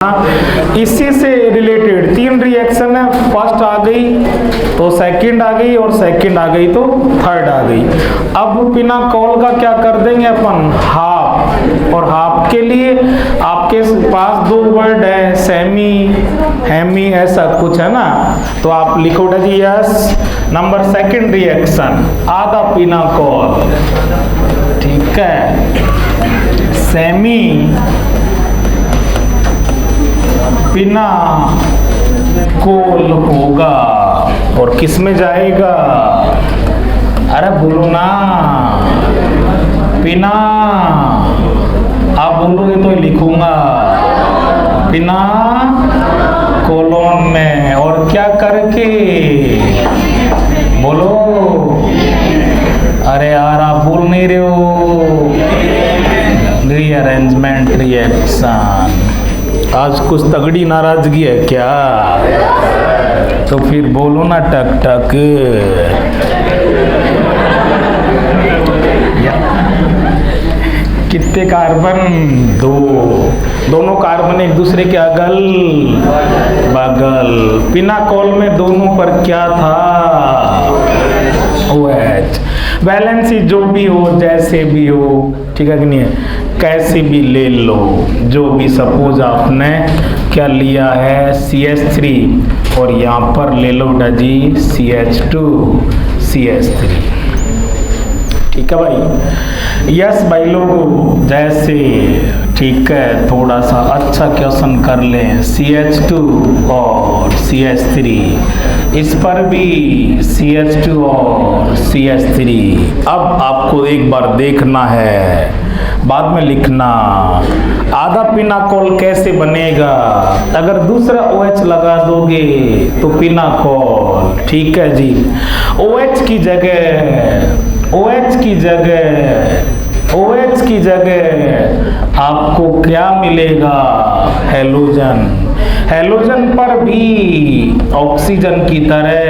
इसी से related 3 reaction है। फर्स्ट आ गई तो सेकंड आ गई और सेकंड आ गई तो थर्ड आ गई। अब पिनाकोल का क्या कर देंगे अपन, हाफ। और हाफ के लिए आपके पास 2 वर्ड है, सेमी, हेमी, ऐसा कुछ है ना। तो आप लिखो जी यस। नंबर सेकंड रिएक्शन आधा पिनाकोल, ठीक है। सेमी पिना कोल होगा और किस में जाएगा, अरे बोलो ना, पिना। आप बोलोगे तो लिखूंगा पिना कोलोन में। और क्या करके बोलो, अरे यार आप बोल नहीं रहे हो। Rearrangement reaction. आज कुछ तगड़ी नाराजगी है क्या, तो फिर बोलो ना टक टक। कितने कार्बन, 2। दोनों कार्बन एक दूसरे के अगल बगल। पिनाकोल में दोनों पर क्या था, OH। वैलेंसी जो भी हो, जैसे भी हो, ठीक है कि नहीं है, कैसे भी ले लो, जो भी। सपोज आपने क्या लिया है, CH3 और यहाँ पर ले लो जी CH2 CH3, ठीक है भाई। यस भाई लोगों, जैसे, ठीक है। थोड़ा सा अच्छा क्वेश्चन कर लें, CH2 और CH3, इस पर भी CH2 और CH3। अब आपको एक बार देखना है, बाद में लिखना। आधा पिनाकोल कैसे बनेगा, अगर दूसरा OH लगा दोगे तो पिनाकोल, ठीक है जी। OH की जगह आपको क्या मिलेगा, हैलोजन। हैलोजन पर भी ऑक्सीजन की तरह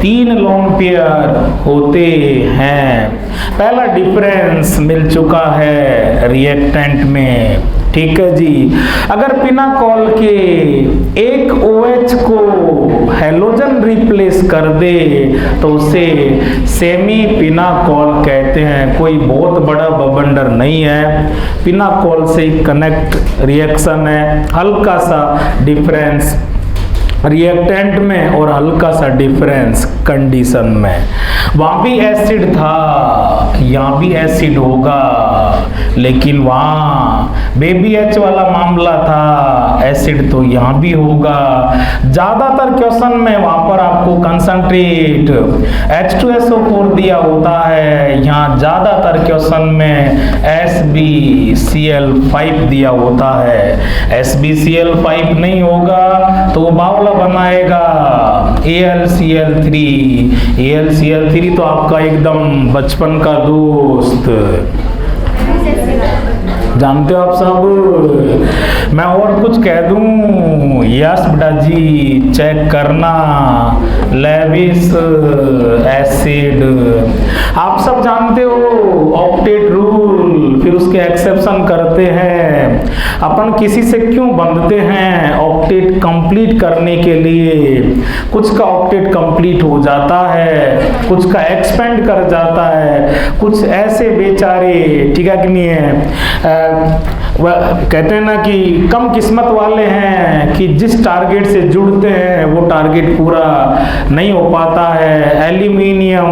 3 लोन पेयर होते हैं। पहला डिफरेंस मिल चुका है रिएक्टेंट में, ठीक है जी। अगर पिनाकोल के एक OH को हैलोजन रिप्लेस कर दे तो उसे सेमी पिनाकोल कहते हैं। कोई बहुत बड़ा बवंडर नहीं है, पिनाकोल से कनेक्ट रिएक्शन है। हल्का सा डिफरेंस रिएक्टेंट में और हल्का सा डिफरेंस कंडीशन में। वहां भी एसिड था, यहाँ भी एसिड होगा, लेकिन वहां बेबी H वाला मामला था, एसिड तो यहाँ भी होगा। ज्यादातर क्वेश्चन में वहां पर आपको कंसंट्रेट H2SO4 दिया होता है, यहाँ ज्यादातर क्वेश्चन में SbCl5 दिया होता है। SbCl5 नहीं होगा तो बावला बनाएगा AlCl3। AlCl3 तो आपका एकदम बचपन का दोस्त, जानते हो आप सब। मैं और कुछ कह दूं, यस बेटा जी, चेक करना। लेविस एसिड आप सब जानते हो, ऑक्टेट रूल, फिर उसके एक्सेप्शन करते हैं। अपन किसी से क्यों बंधते हैं, ऑक्टेट कंप्लीट करने के लिए। कुछ का ऑक्टेट कंप्लीट हो जाता है, कुछ का एक्सपेंड कर जाता है, कुछ ऐसे बेचारे, ठीक है कि नहीं है, कहते हैं ना कि कम किस्मत वाले हैं कि जिस टारगेट से जुड़ते हैं वो टारगेट पूरा नहीं हो पाता है। एल्यूमिनियम,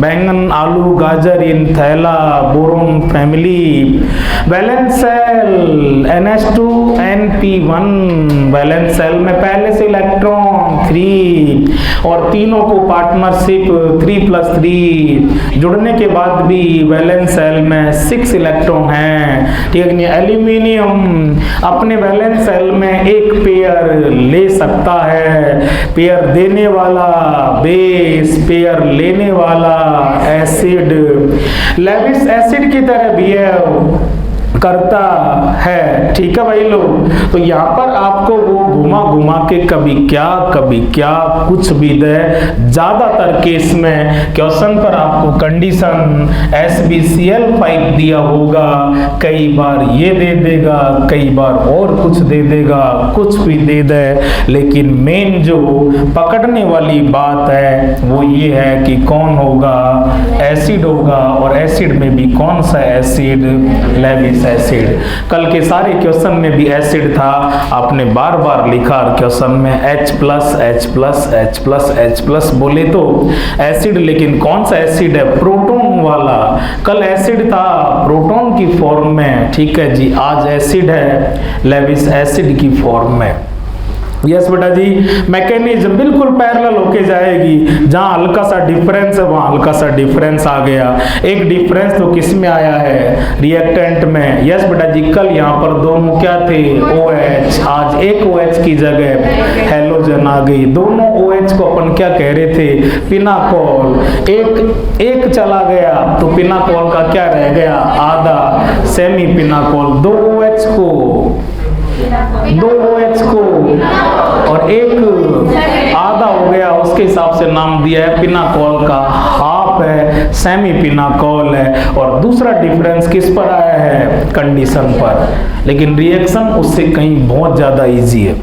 बैंगन, आलू, गाजर इन थैला, boron family. Valence shell NH2NP1, valence shell में पहले से इलेक्ट्रॉन 3 और तीनों को पार्टनरशिप 3+3 जुड़ने के बाद भी वैलेंस सेल में 6 इलेक्ट्रॉन हैं, ठीक है। एल्यूमिनियम अपने वैलेंस सेल में एक पेयर ले सकता है, पेयर देने वाला बेस, पेयर लेने वाला एसिड। लेविस एसिड की तरह बिहेव करता है, ठीक है भाई लोग। तो यहाँ पर आपको वो घुमा घुमा के कभी क्या कुछ भी दे। ज्यादातर केस में क्वेश्चन पर आपको कंडीशन SbCl 5 दिया होगा, कई बार ये दे देगा, कई बार और कुछ दे देगा, कुछ भी दे दे, लेकिन मेन जो पकड़ने वाली बात है वो ये है कि कौन होगा, एसिड होगा, और एसिड में भी कौन सा एसिड, लेविस एसिड। कल के सारे क्वेश्चन में भी एसिड था, आपने बार बार लिखा क्वेश्चन में H+, बोले तो एसिड, लेकिन कौन सा एसिड है, प्रोटॉन वाला। कल एसिड था प्रोटॉन की फॉर्म में, ठीक है जी, आज एसिड है लेविस एसिड की फॉर्म में। यस बेटा जी, मैकेनिज्म बिल्कुल पैरेलल होके जाएगी, जहां हल्का सा डिफरेंस है वहां हल्का सा डिफरेंस आ गया। एक डिफरेंस तो किस में आया है, रिएक्टेंट में। यस बेटा जी, कल यहाँ पर दोनों क्या थे, OH, आज एक OH की जगह हेलोजन आ गई। दोनों OH को अपन क्या कह रहे थे, पिनाकोल। एक चला गया तो पिनाकोल का क्या रह गया, आधा, सेमी पिनाकोल। दो OH को और एक आधा हो गया, उसके हिसाब से नाम दिया है पिनाकोल का, हाफ है, सेमी पिनाकोल है। और दूसरा डिफरेंस किस पर आया है, कंडीशन पर, लेकिन रिएक्शन उससे कहीं बहुत ज्यादा इजी है।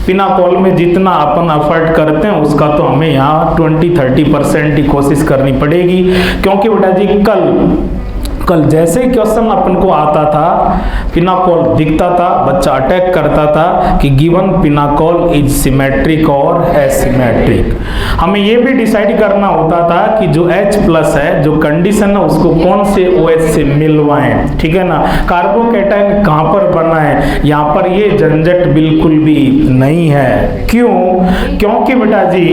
पिनाकोल में जितना अपन एफर्ट करते हैं उसका तो हमें यहाँ 20-30% ही कोशिश करनी पड़ेगी, क्योंकि बेटा जी कल जैसे ही क्वेश्चन अपन को आता था, पिनाकोल दिखता था, बच्चा अटैक करता था कि गिवन पिनाकोल इज सिमेट्रिक और एसिमेट्रिक। हमें ये भी डिसाइड करना होता था कि जो H+ है, जो कंडीशन है, उसको कौन से OH से मिलवाएं, ठीक है ना। कार्बोकैटायन कहाँ पर बना है, यहाँ पर ये झंझट बिल्कुल भी नहीं है। क्यों, क्योंकि बेटा जी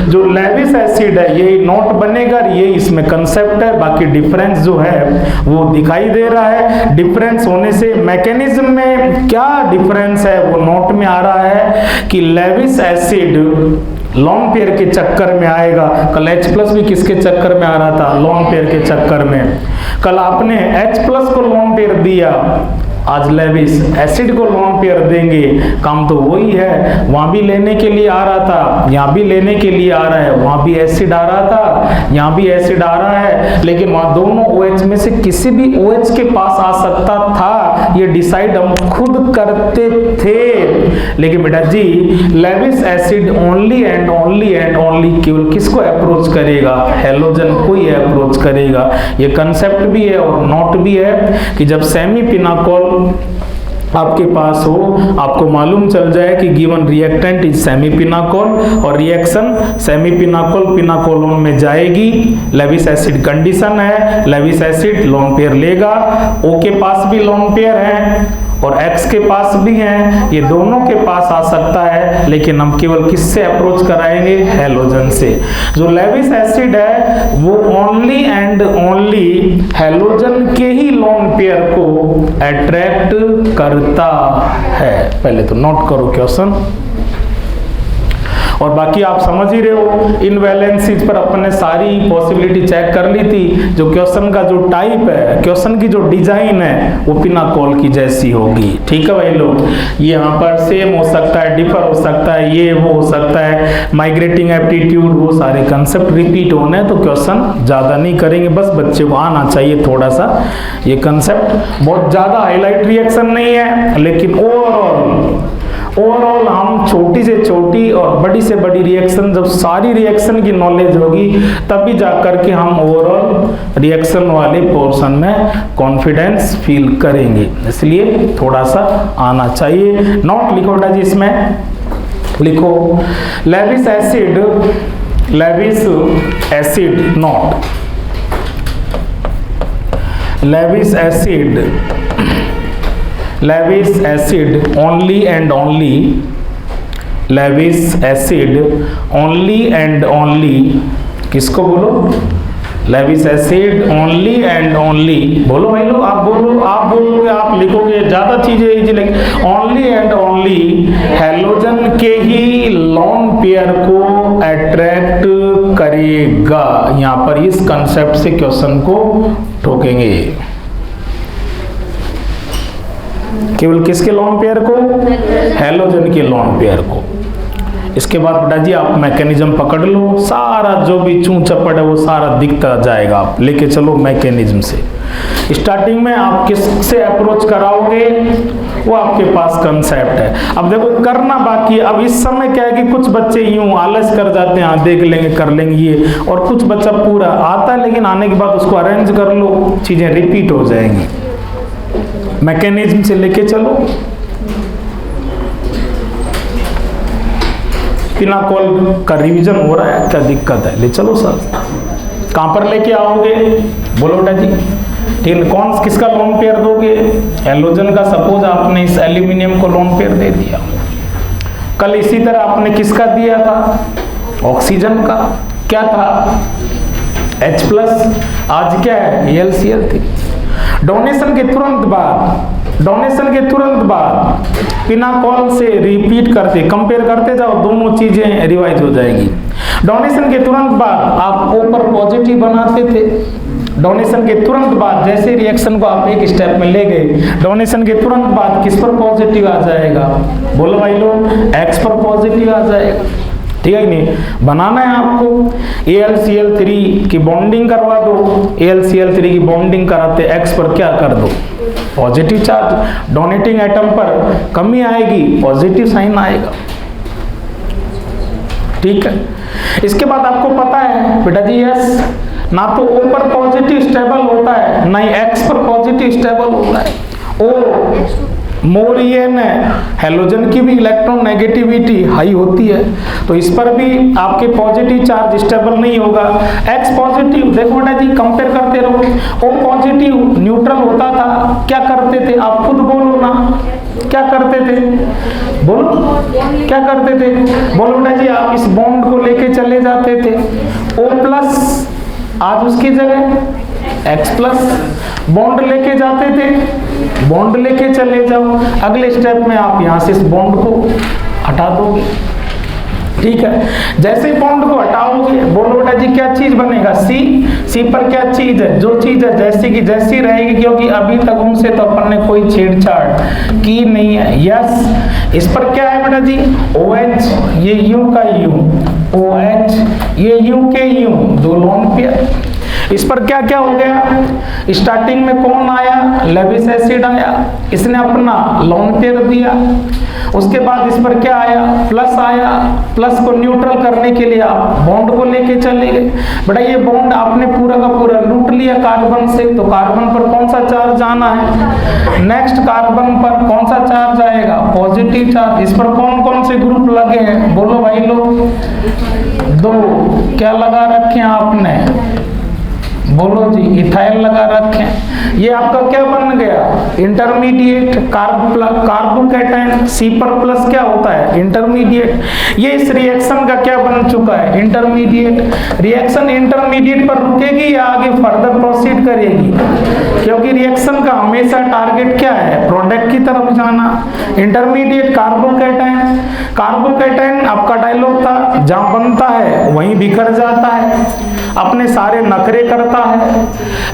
जो लेविस एसिड है ये नोट बनेगा, ये इसमें कंसेप्ट है, बाकी डिफरेंस जो है वो दिखाई दे रहा है। डिफरेंस होने से मैकेनिज्म में क्या डिफरेंस है वो नोट में आ रहा है कि लेविस एसिड लॉन्ग पेयर के चक्कर में आएगा। कल H+ भी किसके चक्कर में आ रहा था, लॉन्ग पेयर के चक्कर में। कल आपने H+ को लॉन्ग पेयर दिया, आज लेविस एसिड को लॉन्ग पेयर देंगे, काम तो वही है। वहां भी लेने के लिए आ रहा था, यहाँ भी लेने के लिए आ रहा है, वहां भी एसिड आ रहा था, यहाँ भी एसिड आ रहा है, लेकिन वहां दोनों OH में से किसी भी OH के पास आ सकता था, ये डिसाइड हम खुद करते थे। लेकिन बेटा जी Lewis acid only and only केवल किसको अप्रोच करेगा, हेलोजन को ही अप्रोच करेगा। ये कंसेप्ट भी है और नोट भी है कि जब सेमी पिनाकोल आपके पास हो, आपको मालूम चल जाए कि given reactant is semi pinacol और रिएक्शन सेमी पिनाकोल पिनाकोलोन में जाएगी। लेविस एसिड कंडीशन है, लेविस एसिड लोन पेयर लेगा, O के पास भी लोन पेयर है और X के पास भी है, ये दोनों के पास आ सकता है, लेकिन हम केवल किससे अप्रोच कराएंगे, हेलोजन से। जो लेविस एसिड है वो ओनली एंड ओनली हेलोजन के ही लोन पेयर को अट्रैक्ट करता है। पहले तो नोट करो क्वेश्चन, और बाकी आप समझ ही रहे हो, इन वैलेंसीज पर अपन ने सारी पॉसिबिलिटी चेक कर ली थी। जो क्वेश्चन का जो टाइप है, क्वेश्चन की जो डिजाइन है वो पिनाकोल की जैसी होगी, ठीक है भाई लोग। ये यहाँ पर सेम हो सकता है, डिफर हो सकता है, ये वो हो सकता है, माइग्रेटिंग एप्टीट्यूड, वो सारे कंसेप्ट रिपीट होने, तो क्वेश्चन ज्यादा नहीं करेंगे, बस बच्चे को आना चाहिए थोड़ा सा ये कंसेप्ट। बहुत ज्यादा हाईलाइट रिएक्शन नहीं है, लेकिन ओवरऑल हम छोटी से छोटी और बड़ी से बड़ी रिएक्शन, जब सारी रिएक्शन की नॉलेज होगी तभी जाकर के हम ओवरऑल रिएक्शन वाले पोर्शन में कॉन्फिडेंस फील करेंगे, इसलिए थोड़ा सा आना चाहिए। नोट लिखो बेटा जी, इसमें लिखो Lewis acid note, Levi's acid only and only, Levi's acid only and only, किसको बोलो, Levi's acid only and only, बोलो भाई लोग, आप बोलोगे, आप लिखोगे, ज्यादा चीजें इजी लगे। ओनली एंड ओनली हेलोजन के ही लोन पेयर को अट्रैक्ट करेगा। यहाँ पर इस कंसेप्ट से क्वेश्चन को ठोकेंगे। केवल किसके लोन पेयर को? हैलोजन के लोन पेयर को। इसके बाद बेटा जी आप मैकेनिज्म पकड़ लो, सारा जो भी चूं चपड़ है वो सारा दिखता जाएगा। आप लेके चलो मैकेनिज्म से। स्टार्टिंग में आप किससे अप्रोच कराओगे, वो आपके पास कंसेप्ट है। अब देखो करना बाकी। अब इस समय क्या है कि कुछ बच्चे यूं आलस कर जाते हैं, हाँ देख लेंगे कर लेंगे ये, और कुछ बच्चा पूरा आता है लेकिन आने के बाद उसको अरेंज कर लो, चीजें रिपीट हो जाएंगी। मैकेनिज्म से लेके चलो। पिनाकोल का रिवीजन हो रहा है, क्या दिक्कत है? ले चलो सर। कहां पर लेके आओगे? बोलो बेटा जी। ठीक है, कौन किसका लोन पेयर दोगे? हैलोजन का। सपोज आपने इस एल्यूमिनियम को लोन पेयर दे दिया। कल इसी तरह आपने किसका दिया था? ऑक्सीजन का। क्या था? H+। आज क्या है? AlCl3। डोनेशन के तुरंत बाद पिनाकोल से रिपीट करते, कंपेयर करते जाओ, दोनों चीजें रिवाइज हो जाएगी। डोनेशन के तुरंत बाद आप O पर पॉजिटिव बनाते थे। डोनेशन के तुरंत बाद जैसे रिएक्शन को आप एक स्टेप में ले गए, डोनेशन के तुरंत बाद किस पर पॉजिटिव आ जाएगा? बोलो भाई लोग, X पर पॉजिटिव आ जाएगा। ठीक है नहीं? बनाना है आपको। AlCl3 की बॉन्डिंग करवा दो। AlCl3 की बॉन्डिंग कराते X पर क्या कर दो? Positive charge. डोनेटिंग एटम पर कमी आएगी, पॉजिटिव साइन आएगा। ठीक है। इसके बाद आपको पता है बेटा जी यस, ना तो O पर पॉजिटिव स्टेबल होता है, ना ही X पर पॉजिटिव स्टेबल होता है। O मोर EN है, हैलोजन की भी इलेक्ट्रॉन नेगेटिविटी हाई होती है, तो इस पर भी आपके पॉजिटिव चार्ज स्टेबल नहीं होगा। X पॉजिटिव, देखो बेटा जी कंपेयर करते रहो। O पॉजिटिव न्यूट्रल होता था, क्या करते थे? आप खुद बोलो ना, क्या करते थे? बोलो, क्या करते थे? बोलो बेटा जी। आप इस बॉन्ड को लेके चले जाते थे। O+, आज उसकी जगह X+। बॉन्ड लेके जाते थे, बॉन्ड लेके चले जाओ। अगले स्टेप में आप यहां से इस बॉन्ड को हटा दोगे। ठीक है। जैसे बॉन्ड को हटाओगे, बोलो बेटा जी क्या चीज बनेगा? C पर क्या चीज है? जो चीज है जैसी की जैसी रहेगी, क्योंकि अभी तक उनसे तो अपन ने कोई छेड़छाड़ की नहीं है। यस। इस पर क्या है बेटा जी? OH, ये U का U, OH, ये U के U, दो लोन पेयर। इस पर क्या क्या हो गया? स्टार्टिंग में कौन आया? लेविस एसिड आया, इसने अपना लोन पेयर दिया। उसके बाद इस पर क्या आया? प्लस आया। प्लस को न्यूट्रल करने के लिए आप बॉन्ड को लेके चले गए। बेटा ये बॉन्ड आपने पूरा का पूरा लूट लिया कार्बन से, तो कार्बन पर कौन सा चार्ज आना है? नेक्स्ट कार्बन पर कौन सा चार्ज आएगा? Positive charge. इस पर कौन कौन से ग्रुप लगे हैं? बोलो भाई लोग। दो। क्या लगा रखे हैं आपने? बोलो जी, इथाइल लगा रखें। ये आपका क्या बन गया? Intermediate carbocation. C पर प्लस क्या होता है? इंटरमीडिएट। ये इस रिएक्शन का क्या बन चुका है? इंटरमीडिएट। रिएक्शन इंटरमीडिएट पर रुकेगी या आगे फर्दर प्रोसीड करेगी? क्योंकि रिएक्शन का हमेशा टारगेट क्या है? प्रोडक्ट की तरफ जाना। Intermediate carbocation. कार्बोकैटायन आपका डायलॉग था, जहां बनता है वहीं बिखर जाता है, अपने सारे नखरे करता है,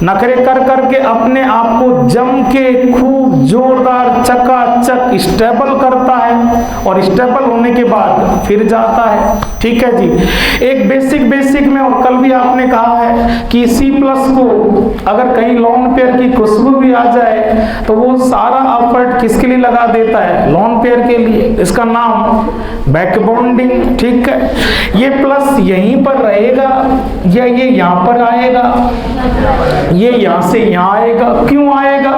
नखरे कर करके अपने आप को जम के खूब जोरदार चकाचक स्टेबल करता है, और स्टेबल होने के बाद फिर जाता है। ठीक है जी। एक बेसिक में, और कल भी आपने कहा है कि C+ को अगर कहीं लोन पेयर की खुशबू भी आ जाए तो वो सारा एफर्ट किसके लिए लगा देता है? लोन पेयर के लिए। इसका नाम बैकबॉन्डिंग। ठीक है। ये प्लस यहीं पर रहेगा या ये यहां पर आएगा? ये यहां से यहां आएगा। क्यों आएगा?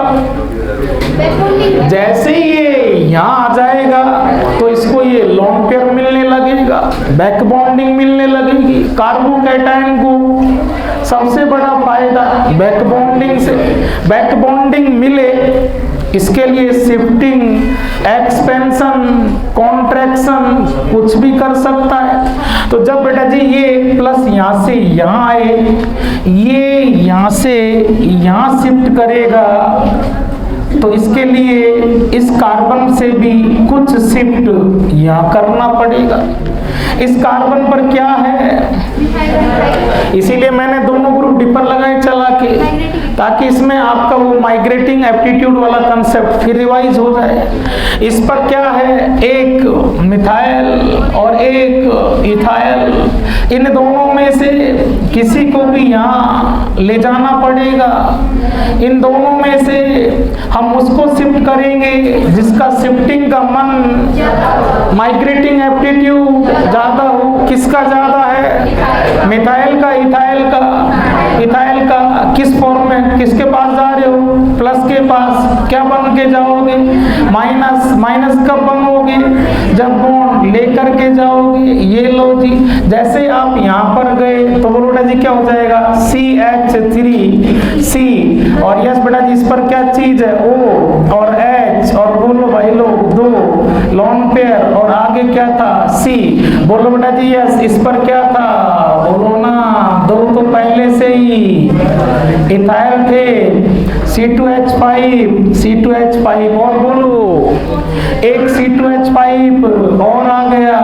जैसे ये यहां आ जाएगा तो इसको ये लोन पेयर मिलने लगेगा, बैकबॉन्डिंग मिलने लगेगी। कार्बोकैटायन को सबसे बड़ा फायदा बैकबॉन्डिंग से। बैकबॉन्डिंग मिले, इसके लिए शिफ्टिंग, एक्सपेंशन, कॉन्ट्रैक्शन कुछ भी कर सकता है। तो जब बेटा जी ये प्लस यहां से यहां आए, ये यहां से यहां शिफ्ट करेगा, तो इसके लिए इस कार्बन से भी कुछ शिफ्ट यहां करना पड़ेगा। इस कार्बन पर क्या है? इसीलिए मैंने दोनों ग्रुप डिपर लगाएं चला के, ताकि इसमें आपका वो माइग्रेटिंग एप्टीट्यूड वाला कंसेप्ट फिर रिवाइज हो जाए। इस पर क्या है, एक मिथाइल और एक इथाइल, इन दोनों में से किसी को भी यहाँ ले जाना पड़ेगा। इन दोनों में से हम उसको शिफ्ट करेंगे जिसका शिफ्टिंग का मन माइग्रेटिंग एप्टीट्यूड ज्यादा हो। किसका ज्यादा है, मिथाइल का, इथाइल का। इथाइल का किस फॉर्म में, किसके पास जा रहे हो, प्लस के पास। क्या बन के जाओगे, माइनस। माइनस कब बनोगे, जब बॉन्ड लेकर के जाओगे। ये लो जी, जैसे आप यहाँ पर गए तो बोलो बेटा जी क्या हो जाएगा, CH3C। और यस बेटा जी इस पर क्या चीज है, O और H, और बोलो भाई लोग 2 लॉन पेयर, और आगे क्या था, C। बोलो बेटा जी यस, इस पर क्या था, बोलो ना, 2 तो पहले से ही इथाइल थे, C2H5 और बोलो एक C2H5 और आ गया।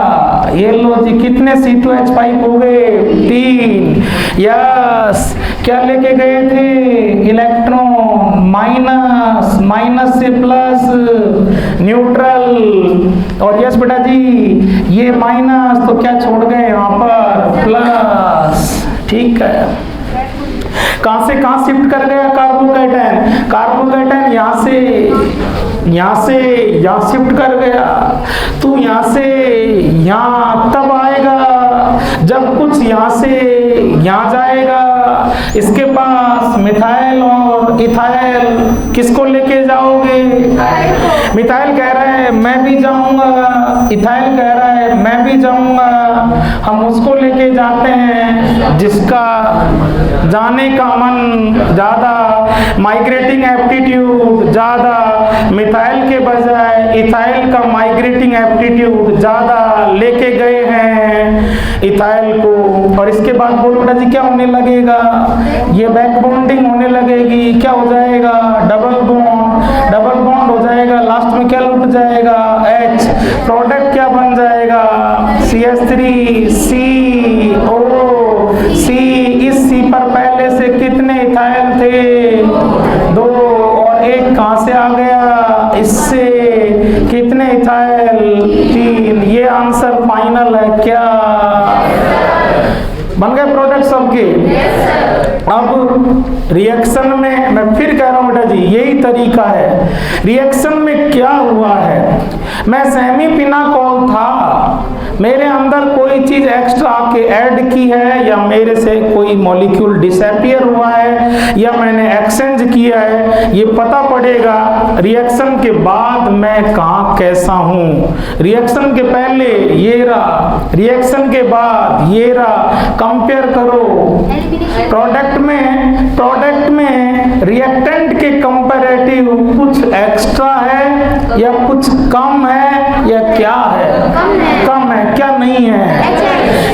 ये लो जी, कितने C2H5 हो गए, 3। यस, क्या लेके गए थे, इलेक्ट्रॉन, माइनस से प्लस, न्यूट्रल। और यस बेटा जी ये माइनस तो क्या छोड़ गए वहां पर, प्लस। ठीक है, कहां से कहां शिफ्ट कर गया कार्बोकैटायन, कार्बोकैटायन यहाँ से यहाँ शिफ्ट कर गया। तो यहाँ से यहाँ तब आएगा जब कुछ यहाँ से यहाँ जाएगा। इसके पास मिथाइल और इथाइल, किसको लेके जाओगे, मिथाइल कह रहा है मैं भी जाऊंगा, इथाइल कह रहा है मैं भी जाऊंगा। हम उसको लेके जाते हैं जिसका जाने का मन ज्यादा, माइग्रेटिंग एप्टीट्यूड ज्यादा। मिथाइल के बजाय इथाइल का माइग्रेटिंग एप्टीट्यूड ज्यादा, लेके गए हैं इथाइल को। और इसके बाद बोलो बेटा जी क्या होने लगेगा, ये बैक बॉन्डिंग होने लगेगी। क्या हो जाएगा, डबल बॉन्ड हो जाएगा। लास्ट में क्या लुट जाएगा, H। प्रोडक्ट क्या बन जाएगा, CH3CO। इस C पर पहले से कितने इथाइल थे, 2, और एक कहां से आ गया, इससे कितने इथाइल, 3। ये आंसर फाइनल है क्या, बन गए प्रोडक्ट सबके। अब रिएक्शन में मैं फिर कह रहा हूं बेटा जी यही तरीका है। रिएक्शन में क्या हुआ है, मैं सेमीफिनाकोल था, मेरे अंदर कोई चीज एक्स्ट्रा आके ऐड की है, या मेरे से कोई मॉलिक्यूल डिसअपियर हुआ है, या मैंने एक्सचेंज किया है, ये पता पड़ेगा रिएक्शन के बाद मैं कहाँ कैसा हूँ। रिएक्शन के पहले ये रहा, रिएक्शन के बाद ये रहा। कंपेयर करो, प्रोडक्ट में रिएक्टेंट के कंपैरेटिव कुछ एक्स्ट्रा है या कुछ कम है या क्या है, कम है, क्या नहीं है।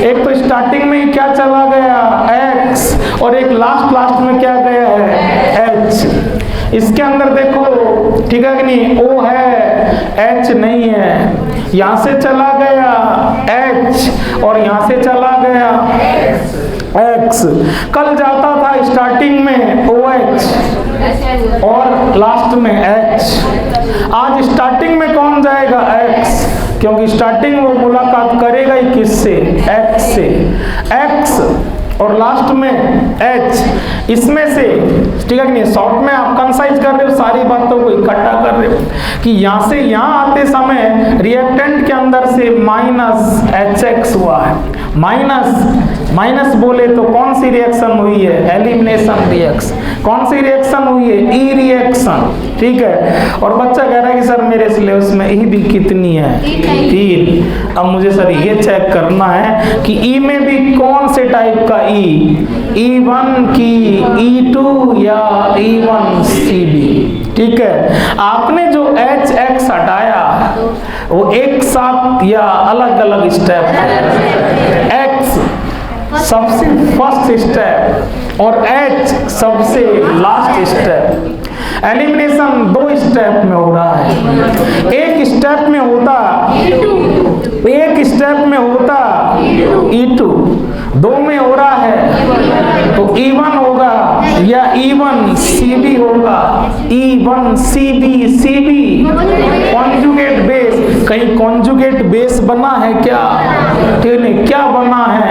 एक तो स्टार्टिंग में क्या चला गया, X, और एक लास्ट में क्या गया है, H। इसके अंदर देखो, ठीक है कि नहीं, O है, H नहीं है। यहाँ से चला गया H और यहाँ से चला गया X। कल जाता था स्टार्टिंग में OH और लास्ट में H। आज स्टार्टिंग में कौन जाएगा, X, क्योंकि स्टार्टिंग वो मुलाकात करेगा ही किससे, X से। X और लास्ट में H। इसमें से, ठीक है कि नहीं, शॉर्ट में आप कंसाइज कर रहे हो, सारी बातों को इकट्ठा कर रहे हो कि यहाँ से यहाँ आते समय रिएक्टेंट के अंदर से -HX हुआ है। माइनस बोले तो कौन सी रिएक्शन हुई है, एलिमिनेशन रिएक्शन। कौन सी रिएक्शन हुई है, ई रिएक्शन। ठीक है, और बच्चा कह रहा है कि सर मेरे सिलेबस में ई भी कितनी है, 3। अब मुझे सर ये चेक करना है कि ई में भी कौन से टाइप का ई, E1 की, E2 या E1CB। ठीक है, आपने जो HX हटाया वो एक साथ या अलग अलग स्टेप है। X सबसे फर्स्ट स्टेप और H सबसे लास्ट स्टेप। एलिमिनेशन 2 स्टेप में हो रहा है। एक स्टेप में होता E2, 2 में हो रहा है तो E1 होगा C1CbCb कॉन्जुगेट बेस, कहीं कॉन्जुगेट बेस बना है क्या? ठीक है, क्या बना है?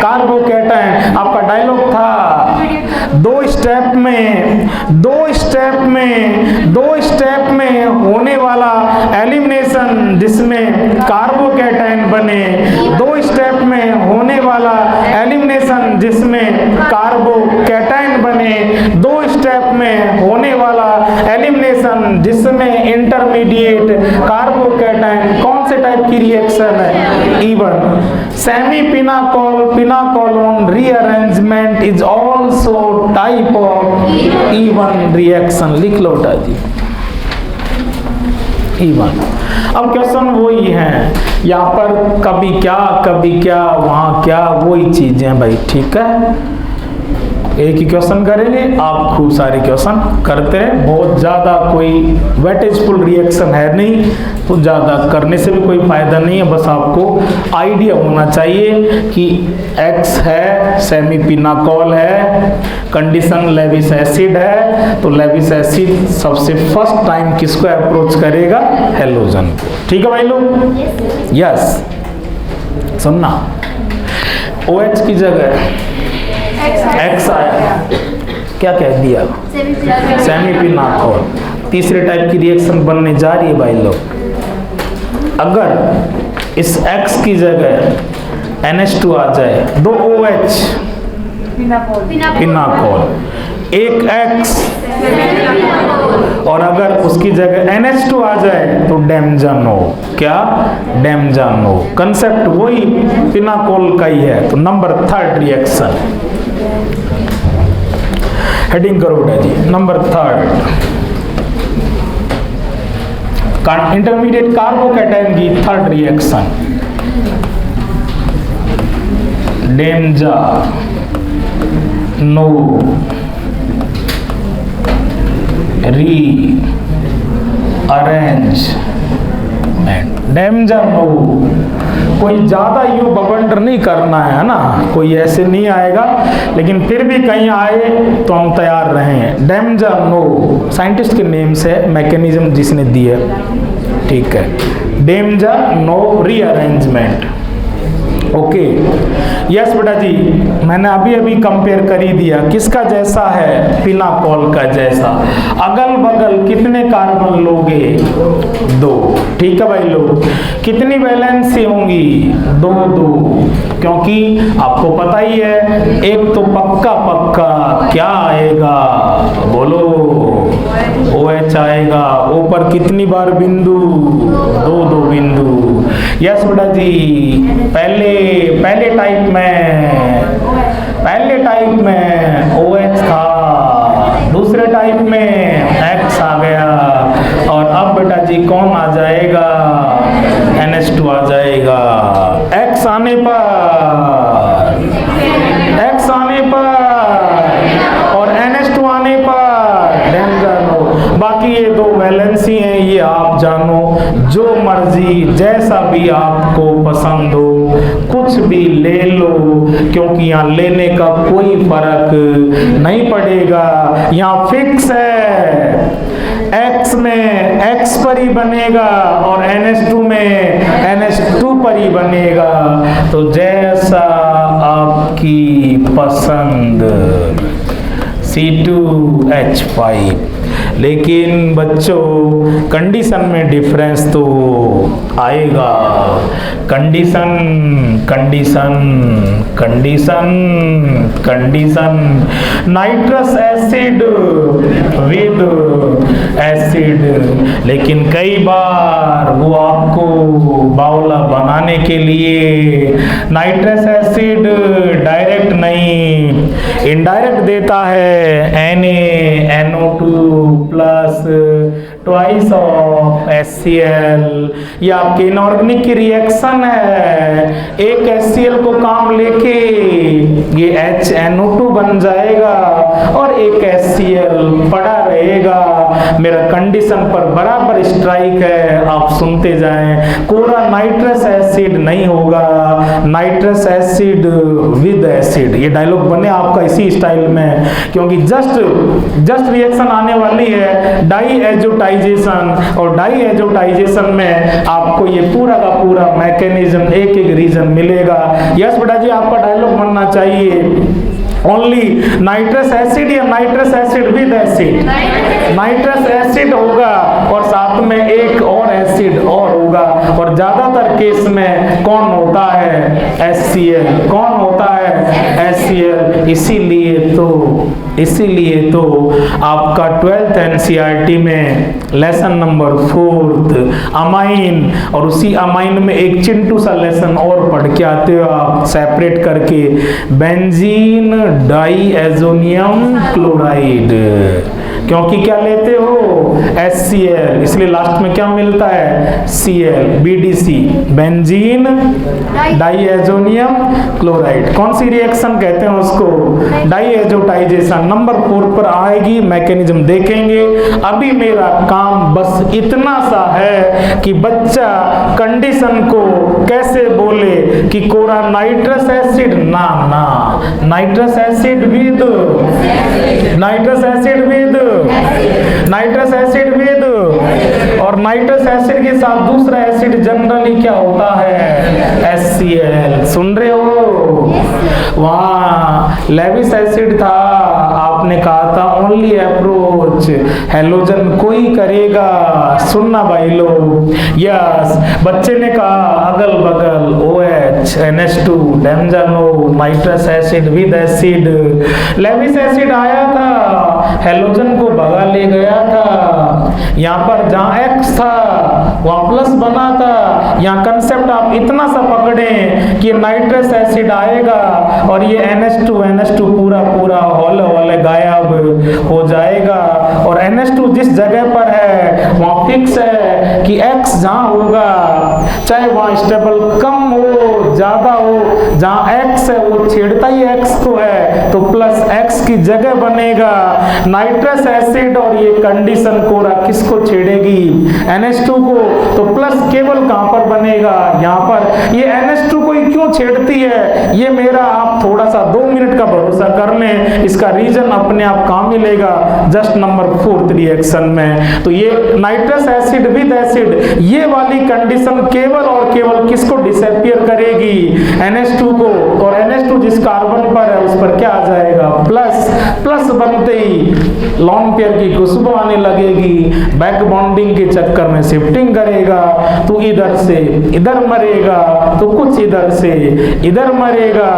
कार्बोकैटायन। आपका डायलॉग था दो स्टेप में होने वाला एलिमिनेशन जिसमें कार्बोकैटायन बने, दो स्टेप में होने वाला एलिमिनेशन जिसमें कार्बोकैटायन बने, दो स्टेप में होने वाला एलिमिनेशन जिसमें इंटरमीडिएट कार्बोकैटायन। कौन से टाइप की रिएक्शन है? E1। Semi pinacolone rearrangement is also type of E1 reaction. लिख लो बेटा जी E1। अब क्वेश्चन वही है, यहाँ पर कभी क्या वहाँ क्या, वही चीजें भाई। ठीक है, एक ही क्वेश्चन करेंगे, आप खूब सारे क्वेश्चन करते हैं। बहुत ज़्यादा कोई वेटेजफुल रिएक्शन है नहीं, तो ज़्यादा करने से भी कोई फायदा नहीं है। बस आपको आइडिया होना चाहिए कि X है, सेमी पिनाकोल है, कंडीशन लेविस एसिड है, तो लेविस एसिड सबसे फर्स्ट टाइम किसको अप्रोच करेगा? हेलोजन को। ठीक है भाई लोग? यस। सुनना, OH की जगह X आया, क्या कह दिया? Semi pinacol. तीसरे टाइप की रिएक्शन बनने जा रही है भाई लोग। अगर इस X की जगह NH2 आ जाए, दो OH पिनाकोल, एक X, और अगर उसकी जगह NH2 आ जाए तो डेमजानो। क्या? डेमजानो। कंसेप्ट वही पिनाकोल का ही है। तो नंबर 3 रिएक्शन, हेडिंग करो बेटा जी, नंबर 3 इंटरमीडिएट कार्बोकैटायन की 3rd रिएक्शन, डेमजानो रीअरेंजमेंट। डेमजानो कोई ज्यादा यू बवंडर नहीं करना है ना, कोई ऐसे नहीं आएगा, लेकिन फिर भी कहीं आए तो हम तैयार रहें। डेमजानो साइंटिस्ट के नेम से, मैकेनिज्म जिसने दी है। ठीक है, डेमजानो रीअरेंजमेंट। ओके, यस बेटा जी, मैंने अभी कंपेयर कर ही दिया। किसका जैसा है? पिनाकोल का जैसा। अगल बगल कितने कार्बन लोगे? 2। ठीक है भाई लोग, कितनी वैलेंसी होंगी? 2, क्योंकि आपको पता ही है, एक तो पक्का क्या आएगा? बोलो, OH आएगा। ऊपर कितनी बार बिंदु? 2 बिंदु। यस बेटा जी, पहले टाइप में OH था, दूसरे टाइप में X आ गया, और अब बेटा जी कौन आ जाएगा? NH2 आ जाएगा। X आने पर और NH2 आने पर डेमजानो। बाकी ये 2 वैलेंसी हैं, ये आप जानो, जो मर्जी जैसा भी आपको पसंद हो कुछ भी ले लो, क्योंकि यहाँ लेने का कोई फर्क नहीं पड़ेगा। यहाँ फिक्स है, X में X पर ही बनेगा और NH2 में NH2 पर ही बनेगा। तो जैसा आपकी पसंद। C2H5। लेकिन बच्चों कंडीशन में डिफरेंस तो आएगा। Condition nitrous acid with acid, लेकिन कई बार वो आपको बावला बनाने के लिए नाइट्रस एसिड डायरेक्ट नहीं इनडायरेक्ट देता है, NaNO2 plus twice of HCl। ये आपके इनऑर्गेनिक की रिएक्शन है, एक HCl को काम लेके ये HNO2 बन जाएगा और एक HCl पड़ा रहेगा। मेरा कंडीशन पर बराबर स्ट्राइक है, आप सुनते जाएं। कोरा नाइट्रस एसिड नहीं होगा, नाइट्रस एसिड विद एसिड। ये डायलॉग बने आपका इसी स्टाइल में, क्योंकि जस्ट रिएक्शन आने वाली है डाई एजोटाइजेशन, और डाई एजोटाइजेशन में आपको ये पूरा का पूरा मैकेनिज्म एक एक रीजन मिलेगा। यस बेटा जी, आपका डायलॉग बनना चाहिए ओनली नाइट्रस एसिड या nitrous acid with acid. Nitrous acid होगा और साथ में एक और एसिड और होगा, और ज्यादातर केस में कौन होता है? HCl। कौन होता है? HCl। इसीलिए तो आपका 12th NCERT में लेसन नंबर 4 अमाइन, और उसी अमाइन में एक चिंटू सा लेसन और पढ़ के आते हो आप सेपरेट करके, बेंजीन डाइएजोनियम क्लोराइड। क्योंकि क्या लेते हो? HCl, इसलिए लास्ट में क्या मिलता है? Cl, BDC, benzene diazonium chloride. कौन सी रिएक्शन कहते हैं उसको? डाइएजोटाइजेशन। नंबर 4 पर आएगी, मैकेनिज्म देखेंगे। अभी मेरा काम बस इतना सा है कि बच्चा कंडीशन को कैसे बोले कि कोरा नाइट्रस एसिड ना nitrous acid with nitrous acid with और नाइट्रस एसिड के साथ दूसरा एसिड जनरली क्या होता है? HCl। सुन रहे हो? वहां लेविस एसिड था, आपने कहा था ओनली अप्रोच हेलोजन कोई करेगा। सुनना भाई लोग, यस। बच्चे ने कहा अगल बगल OH NH2 Demjanov nitrous acid with acid. Lewis acid आया था, हेलोजन को भगा ले गया था। यहाँ पर जहाँ X था वहाँ प्लस बना था। यहाँ कंसेप्ट आप इतना सा पकड़े कि नाइट्रस एसिड आएगा और ये NH2 पूरा हौले गायब हो जाएगा, और NH2 जिस जगह पर है वहाँ फिक्स है कि X जहाँ होगा, चाहे वहाँ स्टेबल कम हो ज्यादा हो, जहाँ X है वो छेड़ता ही X को है, तो प्लस X की जगह बनेगा नाइट्रस एसिड, और ये कंडीशन कोरा किसको छेड़ेगी? NH2 को। तो प्लस केवल कहां पर बनेगा? यहाँ पर। ये NH2 को क्यों छेड़ती है? ये मेरा आप थोड़ा सा 2 मिनट का भरोसा कर लें, इसका रीजन अपने आप काम मिलेगा जस्ट नंबर 4 रिएक्शन में। तो ये नाइट्रस एसिड विद एसिड, ये वाली कंडीशन केवल और केवल किसको डिसअपियर करेगी? NH2 को। और NH2 जिस कार्बन पर है उस पर क्या आ जाएगा? प्लस बनते ही लॉन पेयर की खुशबू आने लगेगी, बैक बॉन्डिंग के चक्कर में शिफ्टिंग करेगा, तो इधर से इधर मरेगा, तो कुछ इधर से इधर मरेगा,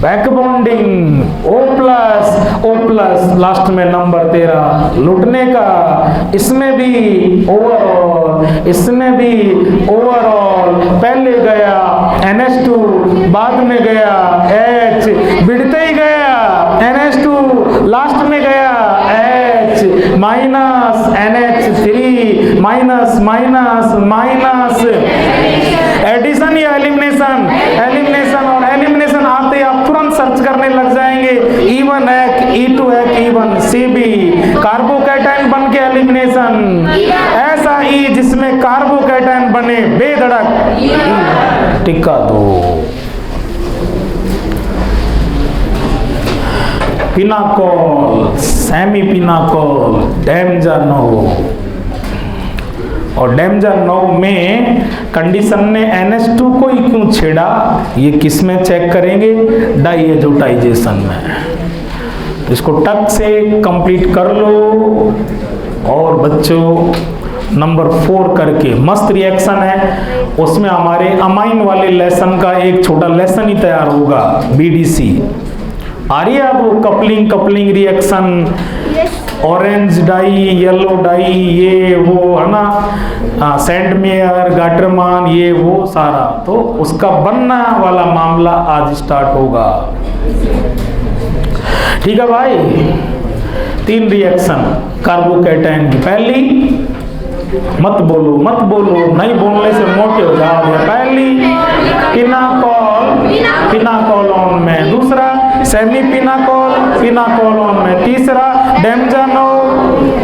बैक बॉन्डिंग O+, लास्ट में नंबर 13 लुटने का। इसमें भी ओवरऑल पहले गया NH2, बाद में गया H, बिड़ते ही गया NH2, लास्ट में गया H minus NH3 minus addition या एलिमिनेशन और एलिमिनेशन आते ही आप तुरंत सर्च करने लग जाएंगे। E1 E2 E1 CB carbocation बन के एलिमिनेशन, ऐसा E जिसमें कार्बोकैटायन बने बेधड़क टिक्का दो। पिनाकोल, सेमी पिनाकोल, डेमजानो, और डेमजानो में कंडीशन ने NH2 को ही क्यों छेड़ा? ये किस में चेक करेंगे? डाइएजोटाइजेशन में। इसको टक से कंप्लीट कर लो। और बच्चों नंबर 4 करके मस्त रिएक्शन है, उसमें हमारे अमाइन वाले लेसन का एक छोटा लेसन ही तैयार होगा, BDC। आ रही है आपको coupling reaction, orange dye, yellow dye, ये वो है ना, सेंडमेयर, गाटरमान, ये वो सारा, तो उसका बनना वाला मामला आज स्टार्ट होगा। ठीक है भाई। 3 रिएक्शन कार्बोकैटायन की, पहली मत बोलो मत बोलो, नहीं बोलने से मोटे हो जाओगे। पहली पिनाकोलोन में, दूसरा पिनाकोलोन में, तीसरा डेमजानो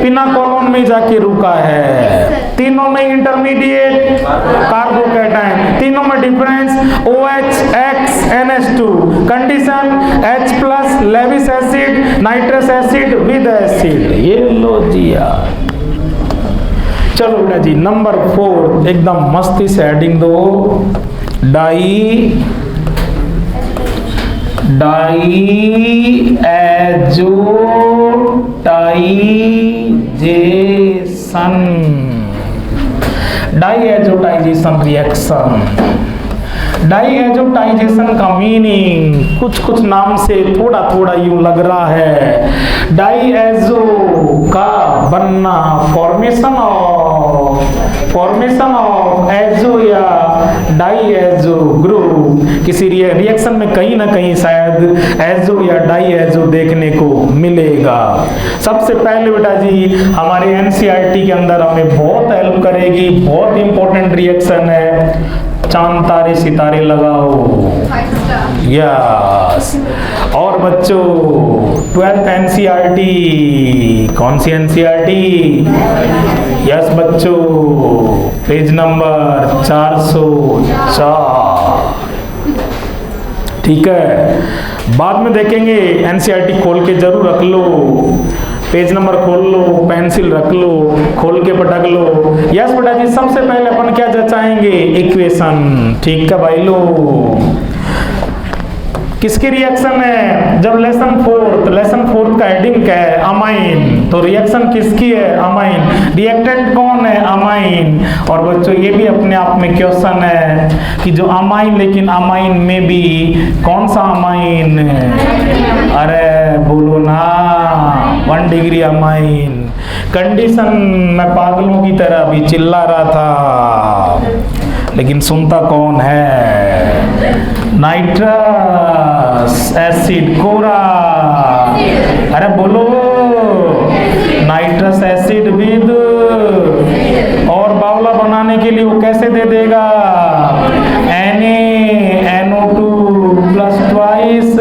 पिनाकोलोन में जाके रुका है। तीनों में इंटरमीडिएट कार्बोकैटायन, तीनों में difference OH X NH2, condition H+ Lewis acid nitrous acid with acid. ये लो जी यार। चलो बेटा जी नंबर 4 एकदम मस्ती से हेडिंग दो, डाईएजोटाइजेशन रिएक्शन। डाईएजोटाइजेशन का मीनिंग कुछ नाम से थोड़ा थोड़ा यूं लग रहा है। डाईएजो का बनना, फॉर्मेशन ऑफ एजो या डाईएजो ग्रुप, किसी रिएक्शन में कहीं ना कहीं शायद एजो या डाईएजो देखने को मिलेगा। सबसे पहले बेटा जी हमारे एनसीईआरटी के अंदर हमें बहुत हेल्प करेगी, बहुत इंपॉर्टेंट रिएक्शन है। चांद तारे सितारे लगाओ, यस। और बच्चों 12th एनसीईआरटी, कौन सी एनसीईआरटी? यस बच्चों, पेज नंबर 404। ठीक है, बाद में देखेंगे। एनसीईआरटी खोल के जरूर रख लो, पेज नंबर खोल लो, पेंसिल रख लो, खोल के पटक लो। यस बेटा जी, सबसे पहले अपन क्या जांचेंगे? इक्वेशन। ठीक है भाई लो, किसकी रिएक्शन है? जब लेसन फोर्थ का हेडिंग क्या है? अमाइन। तो रिएक्शन किसकी है? अमाइन। रिएक्टेंट कौन है? अमाइन। और बच्चों ये भी अपने आप में क्वेश्चन है कि जो अमाइन, लेकिन अमाइन में भी कौन सा अमाइन? अरे बोलो ना, 1 डिग्री अमाइन। कंडीशन मैं पागलों की तरह भी चिल्ला रहा था, लेकिन सुनता कौन है? नाइट्रस एसिड कोरा। अरे बोलो, नाइट्रस एसिड विद, और बावला बनाने के लिए वो कैसे दे देगा? NaNO2 twice.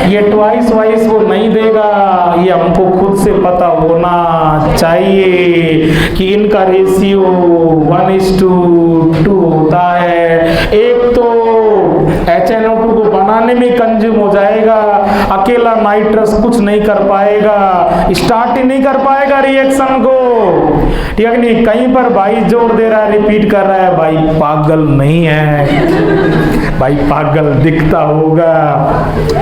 ये ट्वाइस वाइस वो नहीं देगा, ये हमको खुद से पता होना चाहिए कि इनका रेशियो 1:2 होता है। एक तो HNO2 को बनाने में कंज्यूम हो जाएगा, अकेला नाइट्रस कुछ नहीं कर पाएगा, स्टार्ट ही नहीं कर पाएगा रिएक्शन को। ठीक है नहीं? कहीं पर भाई जोर दे रहा है, रिपीट कर रहा है, भाई पागल नहीं है, भाई पागल दिखता होगा।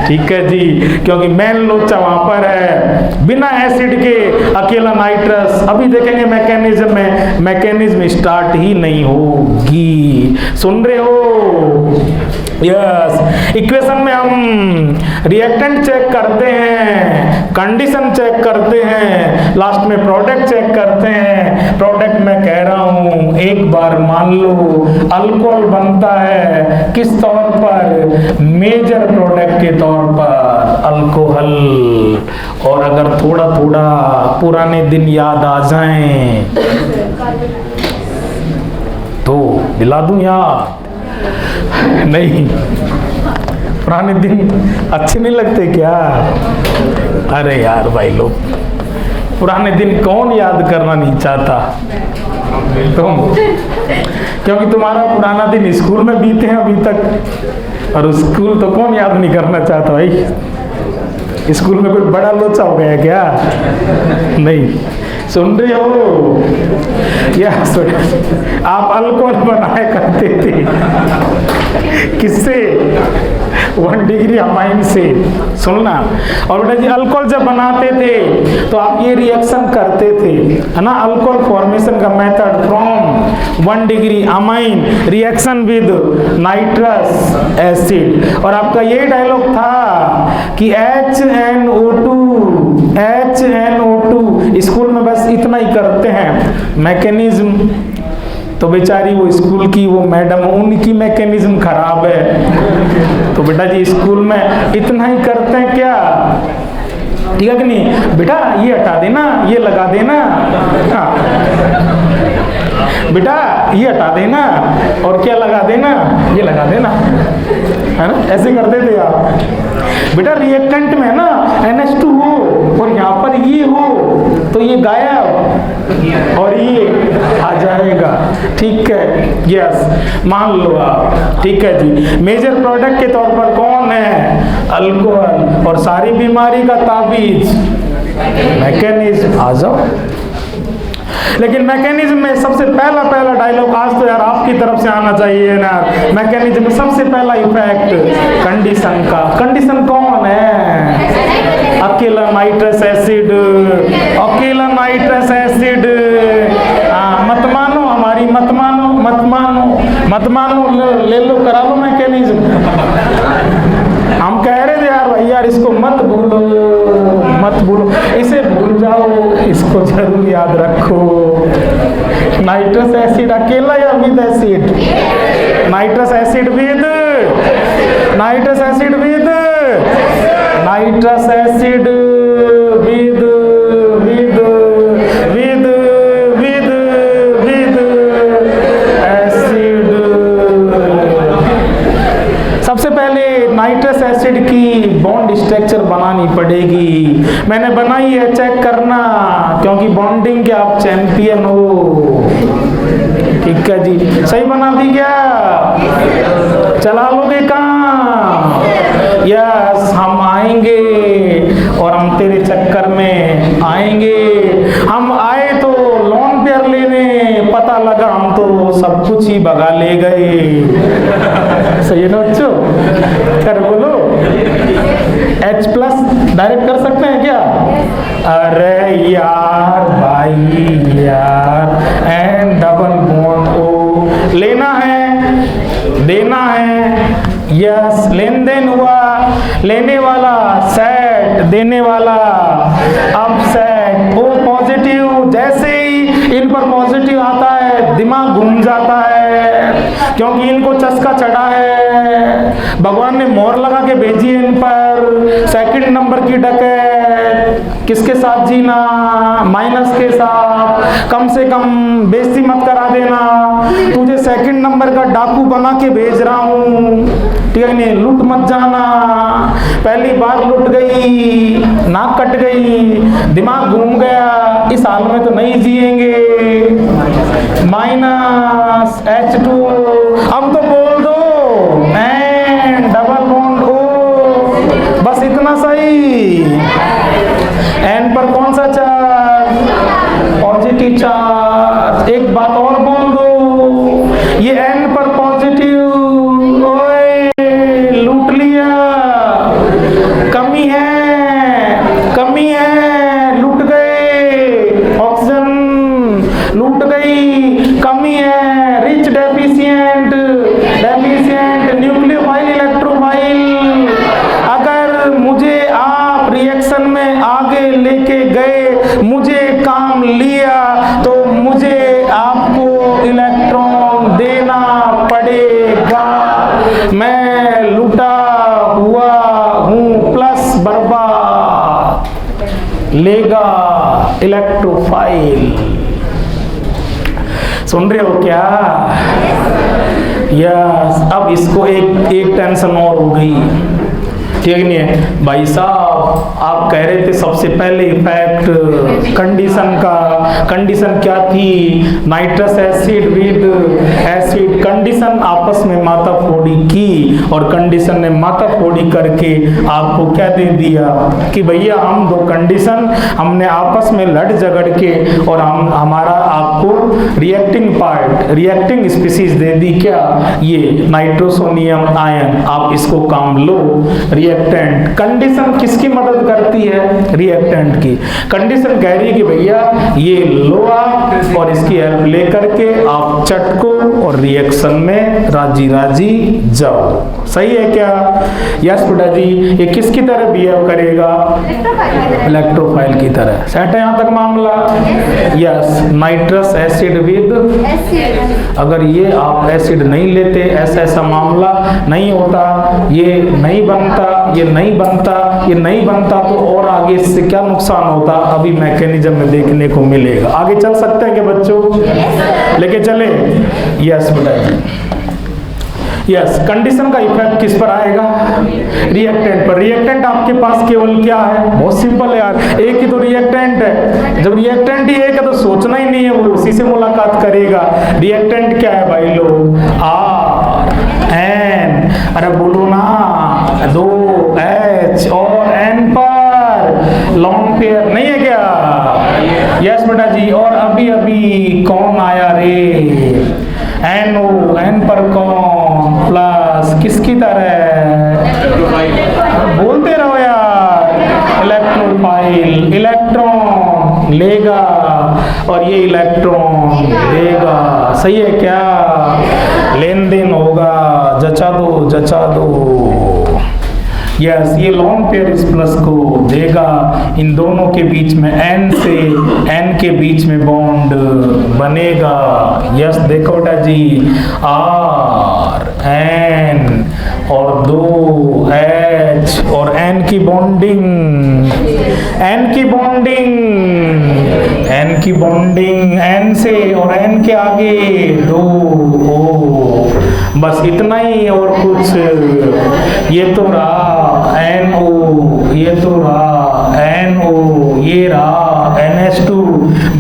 ठीक है जी, क्योंकि मेन लोचा वहां पर है, बिना एसिड के अकेला नाइट्रस। अभी देखेंगे मैकेनिज्म में, मैकेनिज्म स्टार्ट ही नहीं होगी। सुन रहे हो? यस। इक्वेशन में हम रिएक्टेंट चेक करते हैं, कंडीशन चेक करते हैं, लास्ट में प्रोडक्ट चेक करते हैं। प्रोडक्ट मैं कह रहा हूं, एक बार मान लो अल्कोहल बनता है किस तौर पर? मेजर प्रोडक्ट के तौर पर अल्कोहल। और अगर थोड़ा थोड़ा पुराने दिन याद आ जाएं तो दिला दूं याद? नहीं, पुराने दिन अच्छे नहीं लगते क्या? अरे यार भाई लोग, पुराने दिन कौन याद करना नहीं चाहता? तुम, क्योंकि तुम्हारा पुराना दिन स्कूल में बीते हैं अभी तक, और स्कूल तो कौन याद नहीं करना चाहता भाई? स्कूल में कोई बड़ा लोचा हो गया क्या? नहीं। सुन रहे हो? यस, आप अल्कोहल बनाया करते थे, किससे? 1 डिग्री अमाइन से। सुनना। और बेटा जी अल्कोहल जब बनाते थे तो आप ये रिएक्शन करते थे, है ना? अल्कोहल फॉर्मेशन का method from 1 degree amine reaction with nitrous acid. और आपका ये डायलॉग था कि HNO2 स्कूल में बस इतना ही करते हैं। मैकेनिज्म तो बेचारी वो स्कूल की वो मैडम, उनकी मैकेनिज्म खराब है, तो बेटा जी स्कूल में इतना ही करते हैं क्या? ठीक है कि नहीं? बेटा ये हटा देना, ये लगा देना। हाँ। बेटा ये हटा देना और क्या लगा देना, ये लगा देना, है ना, ऐसे करते थे आप। बेटा रिएक्टेंट में ना NH2 हो और यहाँ पर ये हो तो ये गायब और ये आ जाएगा, ठीक है, यस, मान लो आप, ठीक है जी। मेजर प्रोडक्ट के तौर पर कौन है, अल्कोहल, और सारी बीमारी का ताबीज मैकेनिज्म। आ जाओ, लेकिन मैकेनिज्म में सबसे पहला डायलॉग आज तो यार आपकी तरफ से आना चाहिए ना। मैकेनिज्म में सबसे पहला इफेक्ट कंडीशन का। कंडीशन कौन है, अकेला नाइट्रस एसिड, अकेला नाइट्रस एसिड। मत मानो हमारी, मत मानो, मत मानो, मत मानो, ले लो, करा लो मैकेनिज्म। हम कह रहे थे यार भाई यार इसको मत भूलो, मत भूलो, इसे भूल जाओ, इसको जरूर याद रखो। नाइट्रस एसिड अकेला या with acid, nitrous acid with, nitrous acid with, nitrous acid with, with, with, with, with acid. सबसे पहले नाइट्रस एसिड की बॉन्ड स्ट्रक्चर बनानी पड़ेगी। मैंने बनाई है, चेक करना, क्योंकि बॉन्डिंग के आप चैंपियन हो, ठीक है जी। सही बना दी क्या, चला लोगे काम, यस, हम आएंगे और हम तेरे चक्कर में आएंगे। हम आए तो लोन पेयर लेने, पता लगा हम तो सब कुछ ही भगा ले गए। सही है ना बच्चों, कर बोलो, H+ डायरेक्ट कर सकते हैं क्या, अरे यार भाई यार, N डबल बॉन्ड O लेना है, देना है, यस, लेन देन हुआ, लेने वाला सेट, देने वाला अब सेट, O पॉजिटिव। जैसे ही इन पर पॉजिटिव आता है दिमाग घूम जाता है, क्योंकि इनको चस्का चढ़ा है, भगवान ने मोहर लगा के भेजी है इन पर। सेकंड नंबर की डकैत किसके साथ जीना, माइनस के साथ। कम से कम बेइज्जती मत करा देना, तुझे सेकंड नंबर का डाकू बना के भेज रहा हूँ, ठीक है नहीं, लूट मत जाना। पहली बार लूट गई, नाक कट गई, दिमाग घूम गया, इस हाल में तो नहीं जिएंगे। माइनस H2, अब तो बोल दो, N डबल बॉन्ड O, बस इतना सही। N पर कौन सा चार्ज, पॉजिटिव चार्ज। एक बात और बोल दो, ये N पर पॉजिटिव, ओए लूट लिया, कमी है, कमी है, लूट गए, ऑक्सीजन लूट गई, कमी है, rich deficient, deficient nucleophile electrophile. अगर मुझे आप रिएक्शन में आगे लेके गए, मुझे काम लिया, तो मुझे आपको इलेक्ट्रॉन देना पड़ेगा। मैं लूटा हुआ हूँ प्लस बर्बाद, लेगा इलेक्ट्रोफाइल। सुन रहे हो क्या, यस। अब इसको एक टेंशन और हो गई, ठीक नहीं है भाई साहब, आप कह रहे थे सबसे पहले इफेक्ट कंडीशन का। कंडीशन क्या थी, nitrous acid with acid. Condition आपस में माताफोड़ी की, और कंडीशन ने माताफोड़ी करके आपको क्या दे दिया कि भैया हम दो कंडीशन हमने आपस में लड़ झगड़ के, और हम हमारा आपको रिएक्टिंग पार्ट, रिएक्टिंग स्पीसीज दे दी, क्या, ये नाइट्रोसोनियम आयन। आप इसको काम लो, रिएक्टेंट। कंडीशन किसकी मदद करती है, रिएक्टेंट की। कंडीशन कह रही है कि भैया ये लो आप, और इसकी हेल्प लेकर के आप चटको और रिएक्शन में राजी राजी जाओ। सही है क्या? यस बेटा जी। ये किसकी तरह बिहेव करेगा? इलेक्ट्रोफाइल की तरह। सेट है यहाँ तक मामला? यस। नाइट्रस एसिड विद, अगर ये आप एसिड नहीं लेते ऐसा मामला नहीं होता, ये नहीं बनता, ये नहीं बनता, ये नहीं बनता, तो और आगे इससे क्या नुकसान होता अभी मैकेनिज्म में देखने को मिलेगा। आगे चल सकते हैं क्या बच्चों? लेके चले? यस बेटा जी। यस। कंडीशन का इफेक्ट किस पर आएगा? रिएक्टेंट पर। रिएक्टेंट आपके पास केवल क्या है? बहुत सिंपल है यार, एक ही तो रिएक्टेंट है। जब रिएक्टेंट ही एक है तो सोचना ही नहीं है, वो उसी से मुलाकात करेगा। रिएक्टेंट क्या है भाई लोग? आर एन, अरे बोलो ना, 2H और N पर लॉन्ग पेयर नहीं है क्या? यस बेटा जी। और अभी अभी कौन आया रे? NO, N पर कौन प्लस किसकी तरह? बोलते रहो यार। इलेक्ट्रोफाइल, इलेक्ट्रॉन लेगा और ये इलेक्ट्रॉन देगा। सही है क्या? लेन देन होगा। जचा दो, जचा दो। यस। ये लॉन्ग पेयर इस प्लस को देगा। इन दोनों के बीच में N से N के बीच में बॉन्ड बनेगा। यस। देखो बेटा जी, R N और 2H और N की बॉन्डिंग, N की बॉन्डिंग, N की बॉन्डिंग N से और N के आगे 2O। बस इतना ही और कुछ। ये तो रहा NO, ये तो रहा NO, ये रहा NH2,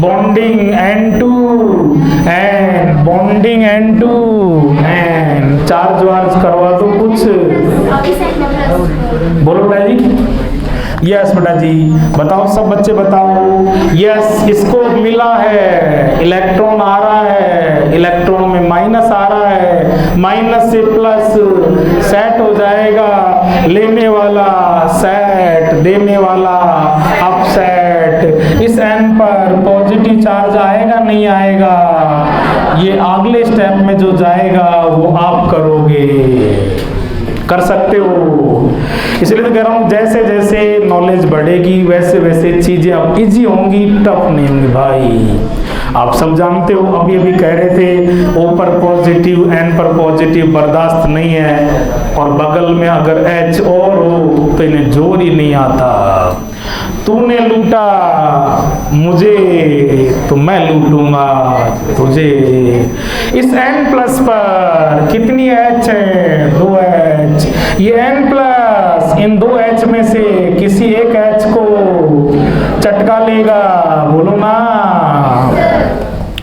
bonding N2 N, bonding N2 N। Charge वार्ज करवा दो कुछ। बोलो बेटा जी। यस बेटा जी। बताओ सब बच्चे बताओ। यस। इसको मिला है, इलेक्ट्रॉन आ रहा है, इलेक्ट्रॉन में माइनस आ रहा है, माइनस से प्लस सेट हो जाएगा। लेने वाला सेट, देने वाला अपसेट। इस N पर पॉजिटिव चार्ज आएगा नहीं आएगा? ये अगले स्टेप में जो जाएगा वो आप करोगे, कर सकते हो। इसलिए तो कह रहा हूँ जैसे जैसे नॉलेज बढ़ेगी वैसे वैसे चीजें अब इजी होंगी, टफ नहीं होंगी भाई। आप सब जानते हो, अभी अभी कह रहे थे O पर पॉजिटिव N पर पॉजिटिव बर्दाश्त नहीं है, और बगल में अगर H और हो तो इन्हें जोर ही नहीं आता। तूने लूटा मुझे तो मैं लूटूंगा तुझे। इस N प्लस पर कितनी H है? 2H। ये N प्लस इन 2H में से किसी एक H को चटका लेगा। बोलो ना,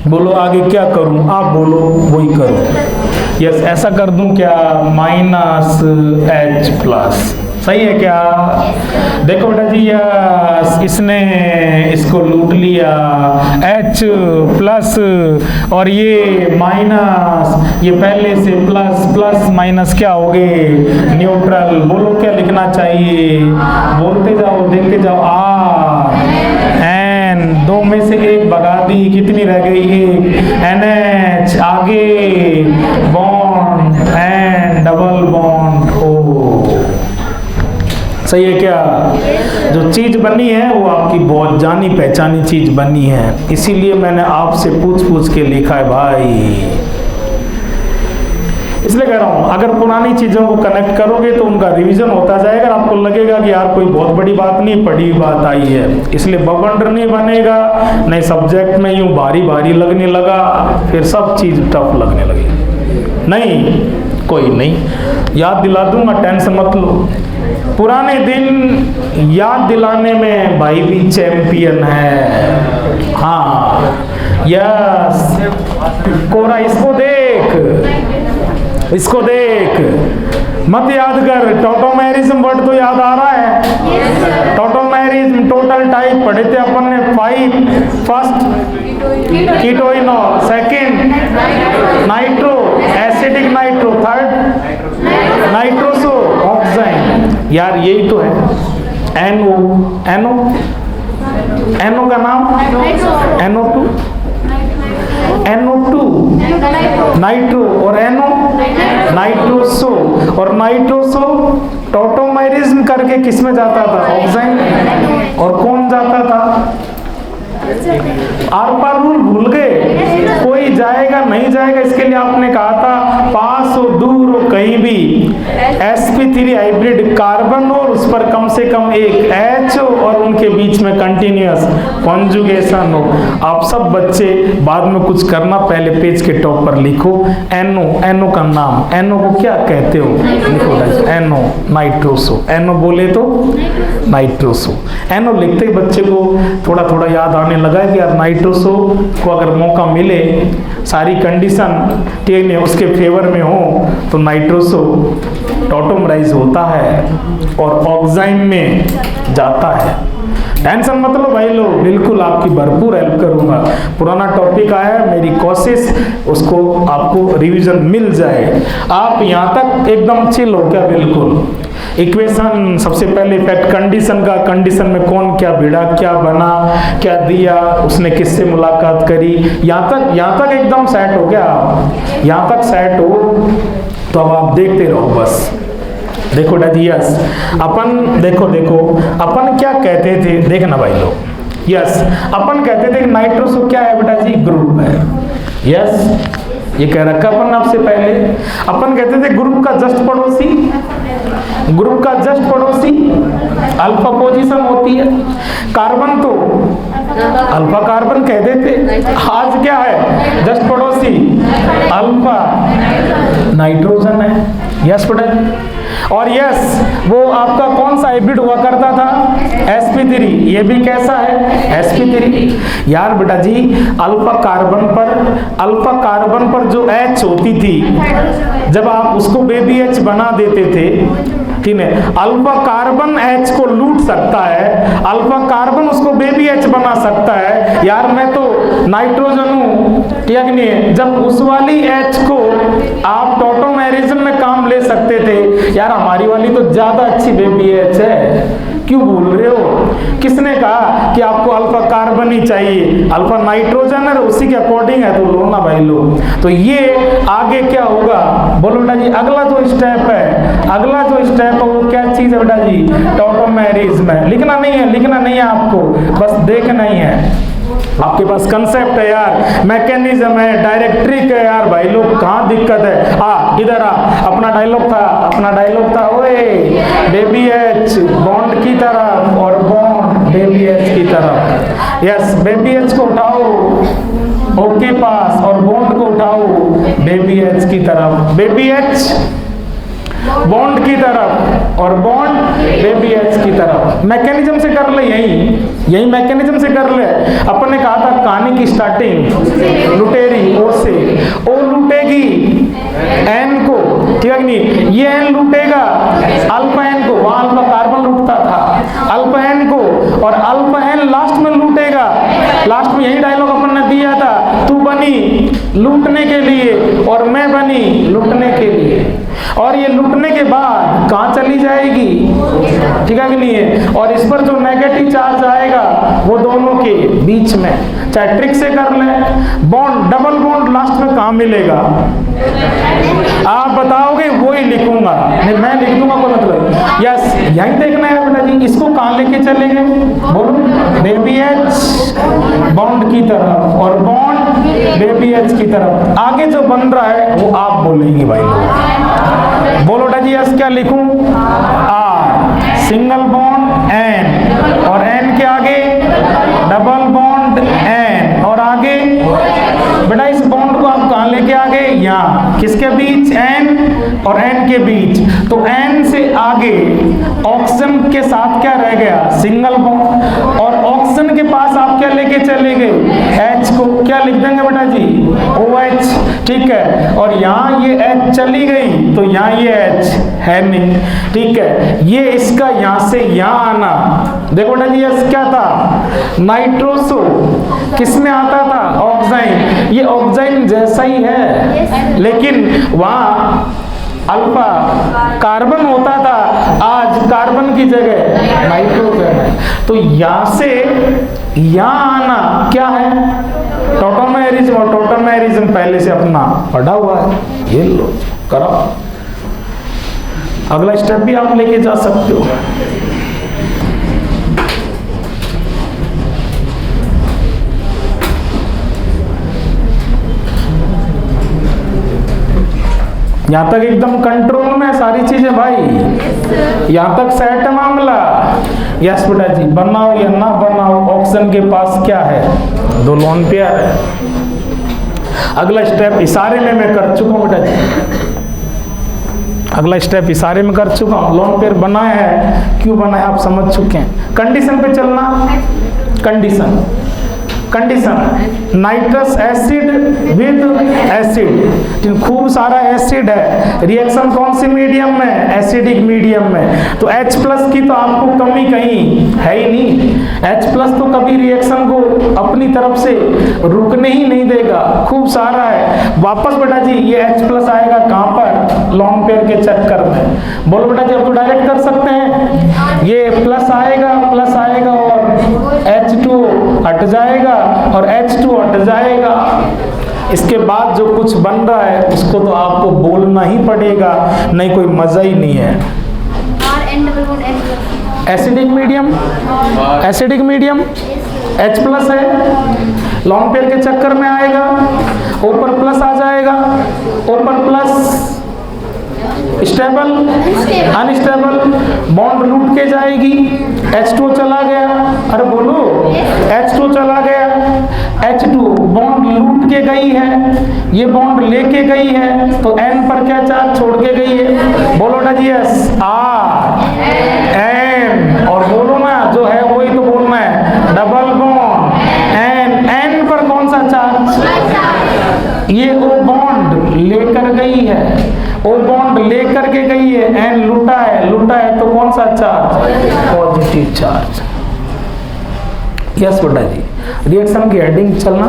बोलो आगे क्या करूं? आप बोलो वही करूं। यस। ऐसा कर दूं क्या? -H plus. सही है क्या? देखो बेटा जी, यस। इसने इसको लूट लिया H प्लस और ये माइनस, ये पहले से प्लस, प्लस माइनस क्या हो गए? न्यूट्रल। बोलो क्या लिखना चाहिए? बोलते जाओ, देखते जाओ। R N, दो में से एक भगा दी, कितनी रह गई? एक। NH आगे bond N, double bond O। सही है क्या? जो चीज बनी है वो आपकी बहुत जानी पहचानी चीज बनी है, इसीलिए मैंने आपसे पूछ के लिखा है भाई। इसलिए कह रहा हूं अगर पुरानी चीजों को कनेक्ट करोगे तो उनका रिवीजन होता जाएगा, आपको लगेगा कि यार कोई बहुत बड़ी बात नहीं, पढ़ी बात आई है। इसलिए बवंडर नहीं बनेगा, नहीं सब्जेक्ट में यूं भारी भारी लगने लगा, फिर सब चीज टफ लगने लगी। नहीं, कोई नहीं, याद दिला दूंगा, टेंशन मत लो। पुराने दिन याद दिलाने में भाई भी चैंपियन है। हाँ यस। कोरा इसको देख, इसको देख, मत याद कर। टोटोमेरिज्म वर्ड तो याद आ रहा है? टोटोमेरिज्म टोटल टाइप पढ़े थे अपन ने 5। First कीटोइनॉल, second nitro acidic nitro, third nitroso oxide. यार यही तो है NO। NO का नाम NO2 नाइट्रो और NO नाइट्रोसो, और नाइट्रोसो टॉटोमेरिज्म करके किस में जाता था? ऑक्साइन। और कौन जाता था? आर पार रूल भूल गए? कोई जाएगा नहीं जाएगा इसके लिए आपने कहा था पास हो दूर हो कहीं भी sp3 हाइब्रिड कार्बन हो, उस पर कम से कम एक H हो और उनके बीच में कंटिन्यूअस कॉन्जुगेशन हो। आप सब बच्चे बाद में कुछ करना, पहले पेज के टॉप पर लिखो NO। NO का नाम, NO को क्या कहते हो? लिखो NO, नाइट्रोसो। NO बोले तो नाइट्रोसो। NO लिखते ही बच्चे को थोड़ा थोड़ा याद आने लगा कि यार नाइट्रोसो को अगर मौका मिले, सारी कंडीशन ठीक है उसके फेवर में हो, तो नाइट्रोसो टॉटोमराइज होता है और ऑक्साइन में जाता है। टेंशन मत लो भाई लोग, बिल्कुल आपकी भरपूर हेल्प करूंगा। पुराना टॉपिक आया है, मेरी कोशिश उसको आपको रिवीजन मिल जाए। आप यहाँ तक एकदम चिल हो क्या? बिल्कुल। इक्वेशन सबसे पहले इफेक्ट कंडीशन का, कंडीशन में कौन क्या भिड़ा, क्या बना, क्या दिया, उसने किससे मुलाकात करी, यहाँ तक एकदम सेट हो गया। यहाँ तक सेट हो तो अब आप देखते रहो बस। देखो डैडी यस, अपन देखो अपन क्या कहते थे, देखना भाई लोग। यस, अपन कहते थे कि नाइट्रोसो क्या है बेटा जी? ग्रुप है। यस, ये कह रखा अपन आपसे पहले। अपन कहते थे ग्रुप का जस्ट पड़ोसी, ग्रुप का जस्ट पड़ोसी अल्फा पोजीशन होती है। कार्बन तो अल्फा कार्बन कह देते, आज क्या है? जस्ट पड़ोसी अल्फा नाइट्रोजन है। यस बेटा। और यस, वो आपका कौन सा हाइब्रिड हुआ करता था? sp3। ये भी कैसा है? sp3। यार बेटा जी, अल्फा कार्बन पर जो H होती थी, जब आप उसको बेबी H बना देते थे, ठीक है, अल्फा कार्बन H को लूट सकता है, अल्फा कार्बन उसको बेबी H बना सकता है। यार मैं तो नाइट्रोजन हूँ, ठीक है नहीं? जब उस वाली H को आप टॉटोमेरिज्म में काम ले सकते थे, यार हमारी वाली तो ज्यादा अच्छी बेबी H है। क्यों बोल रहे हो? किसने कहा कि आपको अल्फा कार्बन ही चाहिए? अल्फा नाइट्रोजन है, उसी के अकॉर्डिंग है तो लो ना भाई लो। तो ये आगे क्या होगा बोलो बेटा जी? अगला जो स्टेप है वो क्या चीज है बेटा जी? टॉटोमेरिज्म है। लिखना नहीं है आपको, बस देखना ही है। आपके पास कंसेप्ट है यार, मैकेनिज्म है, डायरेक्ट्रिक है यार भाई लोग, कहाँ दिक्कत है? इधर आ, अपना डायलॉग था ओए बेबी H बॉन्ड की तरफ और बॉन्ड बेबी H की तरफ। यस, बेबी H को उठाओ ओके पास और बॉन्ड को उठाओ बेबी H की तरफ, बेबी H बॉन्ड की तरफ और बॉन्ड बेबी H की तरफ। मैकेनिज्म से कर ले, यही मैकेनिज्म से कर ले। अपन ने कहा था कहानी की स्टार्टिंग लुटेरी ओ से, ओ लूटेगी N को, ठीक है नहीं? ये N लूटेगा अल्फा N को, वहां अल्फा कार्बन लूटता था अल्फा N को, और अल्फा N लास्ट में लूटेगा। लास्ट में यही डायलॉग अपन ने दिया था, तू बनी लूटने के लिए और मैं बनी लूटने के लिए। और ये लूटने के बाद कहाँ चली जाएगी? ठीक है कि नहीं है? और इस पर जो नेगेटिव चार्ज आएगा वो दोनों के बीच में, चाहे ट्रिक से कर ले। बॉन्ड, डबल बॉन्ड लास्ट में कहाँ मिलेगा? आप बताओगे, वो ही लिखूंगा, नहीं मैं लिख दूंगा कोई मतलब। यस, यही देखना है बेटा जी। इसको कहाँ लेके चलेंगे बोलो? बेबी H बॉन्ड की तरफ और बॉन्ड बेबी H की तरफ। आगे जो बन रहा है वो आप बोलेंगे भाई लोग। बोलो बेटा जी, यस क्या लिखूं? R सिंगल बॉन्ड N और N के आगे डबल बॉन्ड N और आगे बेटा इस बॉन्ड को आप कहाँ लेके आ गए? यहाँ किसके बीच? N और N के बीच। तो N से आगे ऑक्सीजन के साथ क्या रह गया? Single bond. और ऑक्सीजन के पास आप क्या लेके चले गए? H को। क्या लिख देंगे बेटा जी? OH, ठीक है। और यहाँ ये H चली गई तो यहाँ ये H है नहीं, ठीक है। ये इसका यहाँ से यहाँ आना, देखो बेटा जी ये क्या था? नाइट्रोसो। किसमें आता था? ऑक्साइन। ये ऑक्साइन जैसा ही है, लेकिन वहाँ अल्फा कार्बन होता था, आज कार्बन की जगह नाइट्रोजन है। तो यहाँ से यहाँ आना क्या है? टॉटोमेरिज्म। और टॉटोमेरिज्म पहले से अपना पढ़ा हुआ है, ये लो करो। अगला स्टेप भी आप लेके जा सकते हो। यहाँ तक एकदम कंट्रोल में सारी चीजें भाई, यहाँ तक सेट है मामला। यस बेटा जी, बनाओ या ना बनाओ, ऑप्शन के पास क्या है, 2 लोन पेयर है। अगला स्टेप इशारे में मैं कर चुका हूँ बेटा जी, अगला स्टेप इशारे में कर चुका हूँ। लोन पेयर बनाया है, क्यों बनाया आप समझ चुके हैं। कंडीशन पे चलना, condition nitrous acid with acid, खूब सारा एसिड है, रिएक्शन कौन सी मीडियम में, एसिडिक मीडियम में, तो H प्लस की तो आपको कमी कहीं है ही नहीं। H प्लस तो कभी रिएक्शन को अपनी तरफ से रुकने ही नहीं देगा, खूब सारा है। वापस बेटा जी ये H प्लस आएगा कहाँ पर, लॉन्ग पेयर के चक्कर में। बोलो बेटा जी, अब तो डायरेक्ट कर सकते हैं, ये प्लस आएगा और H2 हट जाएगा और H2 हट जाएगा। इसके बाद जो कुछ बन रहा है उसको तो आपको बोलना ही पड़ेगा, नहीं कोई मजा ही नहीं है। एसिडिक मीडियम H प्लस है, लॉन्ग पेयर के चक्कर में आएगा, ऊपर प्लस आ जाएगा, ऊपर प्लस स्टेबल अनस्टेबल, बॉन्ड लूट के जाएगी, H2 चला गया, अरे बोलो H2 चला गया, H2 बॉन्ड लूट के गई है, ये बॉन्ड लेके गई है, तो N पर क्या चार्ज छोड़ के गई है, बोलो ना जी यस, R N, और बोलो ना जो है वही तो बोलना है, डबल बॉन्ड N पर कौन सा चार्ज, ये O बॉन्ड लेकर गई है, O बॉन्ड लेकर के गई है, N लूटा है तो कौन सा चार्ज, पॉजिटिव चार्ज। यस बेटा जी, रिएक्शन की हेडिंग चलना,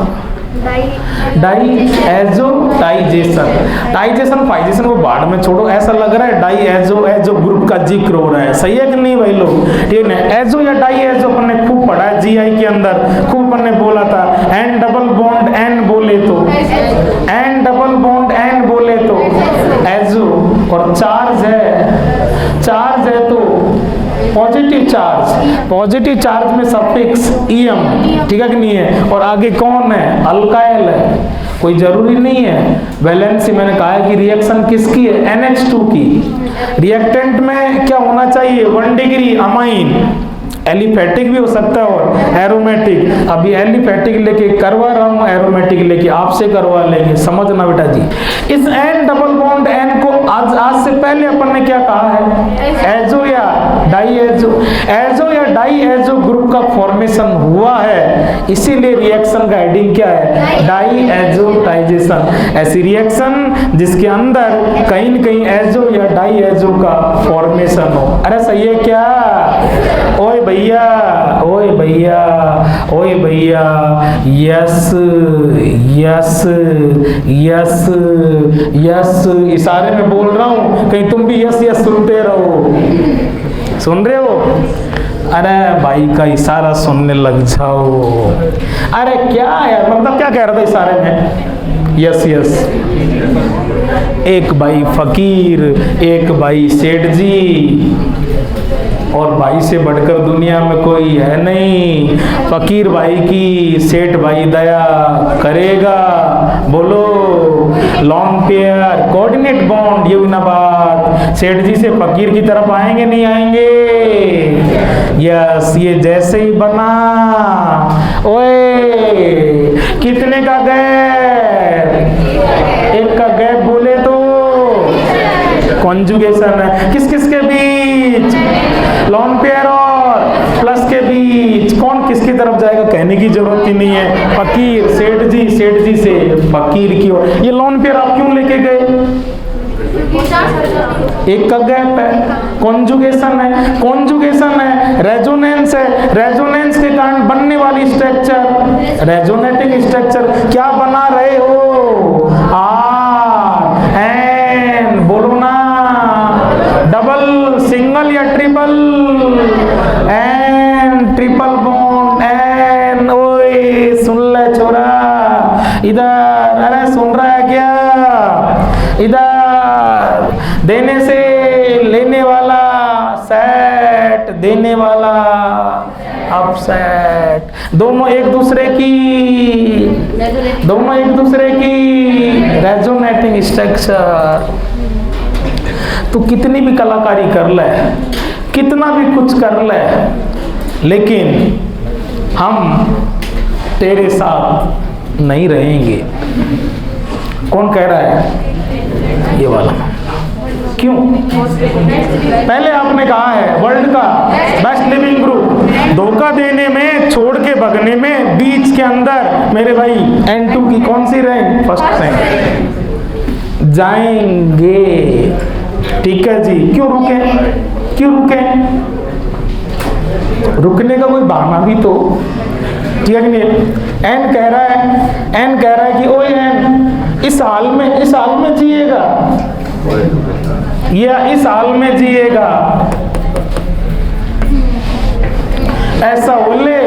टाइजेशन फाइजेशन को बाद में छोड़ो, ऐसा लग रहा है डाई एजो ग्रुप का जिक्र हो रहा है, सही है कि नहीं भाई लोग, ठीक है। एजो या डाई एजो अपन ने खूब पढ़ा है जीआई के अंदर, खूब अपन ने बोला था, एन डबल बॉन्ड एन बोले तो, एन डबल बॉन्ड एन बोले तो एजो, और चार्ज है तो पॉजिटिव चार्ज में सफिक्स ईएम, ठीक है कि नहीं है, और आगे कौन है, अल्काइल है, कोई जरूरी नहीं है वैलेंसी। मैंने कहा है कि रिएक्शन किसकी है, NH2 की। रिएक्टेंट में क्या होना चाहिए, 1 डिग्री अमाइन, एलिफेटिक भी हो सकता है और एरोमेटिक। अभी एलिफेटिक लेके करवा रहा हूँ, एरोमेटिक लेके आपसे करवा लेंगे, समझना बेटा जी। इस एन डबल बॉन्ड एन को आज से पहले अपन ने क्या कहा है, एजो या डाई एजो ग्रुप का फॉर्मेशन हुआ है, इसीलिए रिएक्शन का हेडिंग क्या है, डाई एजोटाइजेशन। ऐसी रिएक्शन जिसके अंदर कहीं न कहीं एजो या डाई एजो का फॉर्मेशन हो। अरे सही है क्या, ओए भैया, यस इशारे में बोल रहा हूँ, कहीं तुम भी यस सुनते रहो, सुन रहे हो, अरे भाई का इशारा सुनने लग जाओ। अरे क्या यार, मतलब क्या कह रहा था इशारे में, यस एक भाई फकीर, एक भाई सेठ जी, और भाई से बढ़कर दुनिया में कोई है नहीं। फकीर भाई की सेठ भाई दया करेगा, बोलो लॉन्ग पेयर कोऑर्डिनेट बॉन्ड, ये ना बात, सेठ जी से फकीर की तरफ आएंगे नहीं आएंगे, यस ये जैसे ही बना, ओए कितने का गैप, एक का गैप बोले तो कॉन्जुगेशन है, किस किस के बीच, लॉन पेयर और प्लस के बीच, कौन किसकी तरफ जाएगा कहने की जरूरत ही नहीं है, फकीर सेठ जी से फकीर की ओर। ये लॉन पेयर आप क्यों लेके गए, एक का गैप है, कॉन्जुगेशन है, रेजोनेंस है, रेजोनेंस के कारण बनने वाली स्ट्रक्चर, रेजोनेटिंग स्ट्रक्चर, क्या बना रहे हो, आर एन, बोलो ना, डबल सिंगल या triple, N triple bond N, ओए सुन ले छोरा इधर, अरे सुन रहा है क्या इधर, देने से लेने वाला सेट, देने वाला अपसेट, दोनों एक दूसरे की रेजोनेटिंग स्ट्रक्चर। तो कितनी भी कलाकारी कर ले, कितना भी कुछ कर ले, लेकिन हम तेरे साथ नहीं रहेंगे। कौन कह रहा है? ये वाला। क्यों? पहले आपने कहा है वर्ल्ड का बेस्ट लिविंग ग्रुप, धोखा देने में, छोड़ के भगने में, बीच के अंदर मेरे भाई N2 की कौन सी रैंक? फर्स्ट रैंक जाएंगे। ठीक है जी। क्यों रुके? क्यों रुके? रुकने का कोई बहाना भी तो, ठीक है कि नहीं? एन कह रहा है कि ओए एन इस हाल में जिएगा, या इस हाल में जिएगा, ऐसा बोले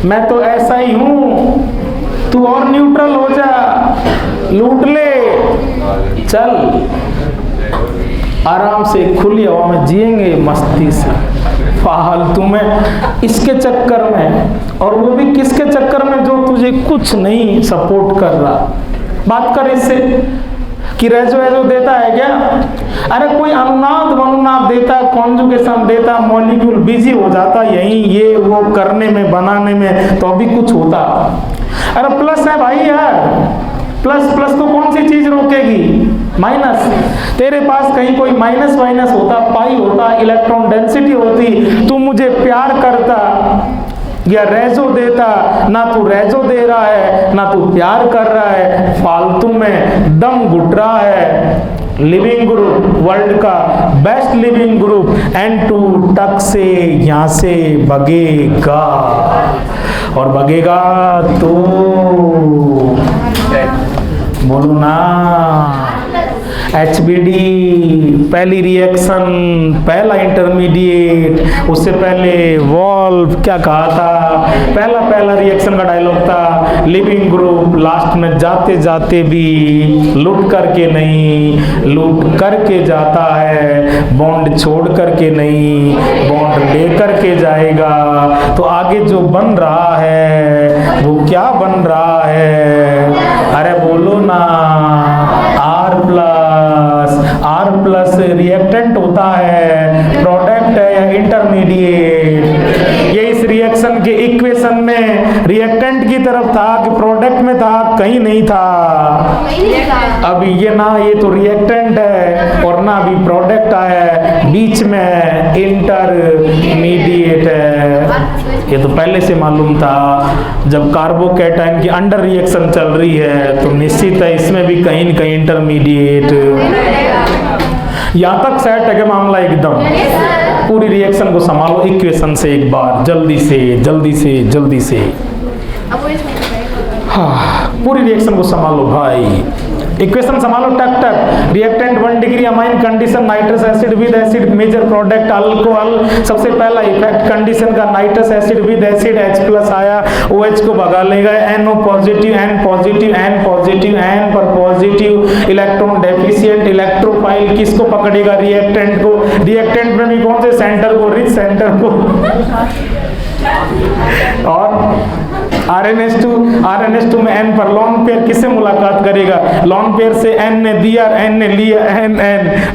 मैं तो ऐसा ही हूं, तू और न्यूट्रल हो जा, लूट ले, चल आराम से खुली हवा में जिएंगे मस्ती से। फालतू में इसके चक्कर में, और वो भी किसके चक्कर में? जो तुझे कुछ नहीं सपोर्ट कर रहा। बात कर इससे कि रेजो देता है क्या? अरे कोई अनुनाद देता, कॉन्जुगेशन देता, मॉलिक्यूल बिजी हो जाता यही ये वो करने में, बनाने में, तो अभी कुछ होता। अरे प्लस है भाई यार, प्लस तो कौन सी चीज रोकेगी? माइनस। तेरे पास कहीं कोई माइनस होता, पाई होता, इलेक्ट्रॉन डेंसिटी होती, तू मुझे प्यार करता या रेजो देता। ना तू रेजो दे रहा है, ना तू प्यार कर रहा है, फालतू में दम घुट रहा है। लिविंग ग्रुप, वर्ल्ड का बेस्ट लिविंग ग्रुप N2 टक से यहां से भगेगा, और भगेगा तो बोलो ना HBD पहली रिएक्शन, पहला इंटरमीडिएट, उससे पहले वॉल्व क्या कहा था? पहला रिएक्शन का डायलॉग था लिविंग ग्रुप लास्ट में जाते जाते भी लूट करके नहीं, लूट करके जाता है, बॉन्ड छोड़ करके नहीं, बॉन्ड ले करके जाएगा। तो आगे जो बन रहा है वो क्या बन रहा है? अरे बोलो ना, R प्लस रिएक्टेंट होता है, प्रोडक्ट है या इंटरमीडिएट। ये इस रिएक्शन के इक्वेशन में रिएक्टेंट की तरफ था कि प्रोडक्ट में था? कहीं नहीं था। अभी ये ना, ये तो रिएक्टेंट है और ना अभी प्रोडक्ट है, बीच में इंटरमीडिएट है। ये तो पहले से मालूम था। जब कार्बोकैटायन की अंडर रिएक्शन चल रही है तो निश्चित है इसमें भी कहीं न कहीं इंटरमीडिएट। यहाँ तक सेट है कि मामला एकदम। पूरी रिएक्शन को संभालो इक्वेशन से एक बार, जल्दी से। हाँ, पूरी रिएक्शन को संभालो भाई, इक्वेशन संभालो टक टक। Reactant 1 degree amine condition, nitrous acid with acid, major product alcohol. सबसे पहला इफेक्ट कंडीशन का nitrous acid with acid, H+ आया, OH को भगा लेगा, NO positive, N positive, N positive, N पर पॉजिटिव, इलेक्ट्रॉन डेफिशिएंट, इलेक्ट्रोफाइल किसको पकड़ेगा? रिएक्टेंट को। रिएक्टेंट में भी कौन से सेंटर को? रिच सेंटर को। और RNS2 में N पर लोन पेयर किससे मुलाकात करेगा? लोन पेयर से N ने दिया, N ने लिया, N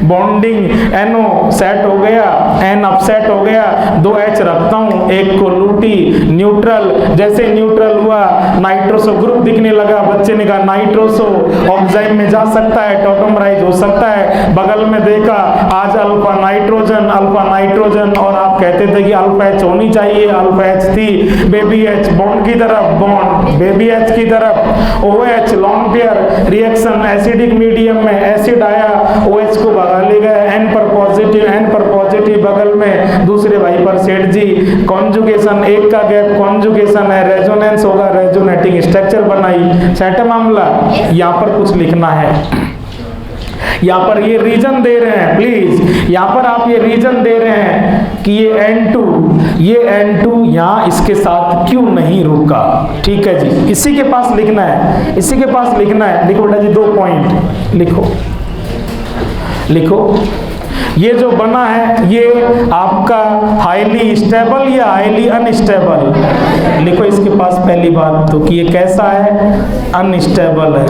बॉन्डिंग, NO सेट हो गया, N अपसेट हो गया, 2 H रखता हूं, एक को लूटी, न्यूट्रल। जैसे न्यूट्रल हुआ नाइट्रोसो ग्रुप दिखने लगा, बच्चे ने कहा नाइट्रोसो ऑक्साइड में जा सकता है, टॉटोमराइज हो सकता है। बगल में देखा आज अल्फा नाइट्रोजन, और आप कहते थे कि अल्फा H होनी चाहिए, अल्फा H थी, बेबी H बॉन्ड की तरफ, बॉन्ड बेबी H की तरफ, OH lone pair reaction, acidic medium में एसिड आया, OH को भगा ले गए, N पर पॉजिटिव, बगल में दूसरे भाई पर सेठ जी, कॉन्जुगेशन, एक का गैप कॉन्जुगेशन है, रेजोनेंस होगा, रेजोनेटिंग स्ट्रक्चर बनाई। सेट मामला। यहाँ पर कुछ लिखना है, यहाँ पर ये रीजन दे रहे हैं, प्लीज यहाँ पर आप ये रीजन दे रहे हैं कि ये N2 यहाँ इसके साथ क्यों नहीं रुका। ठीक है जी, इसी के पास लिखना है, लिखो बेटा जी 2 पॉइंट लिखो। लिखो, ये जो बना है ये आपका हाईली स्टेबल या हाईली अनस्टेबल। लिखो इसके पास पहली बात तो कि ये कैसा है, अनस्टेबल है।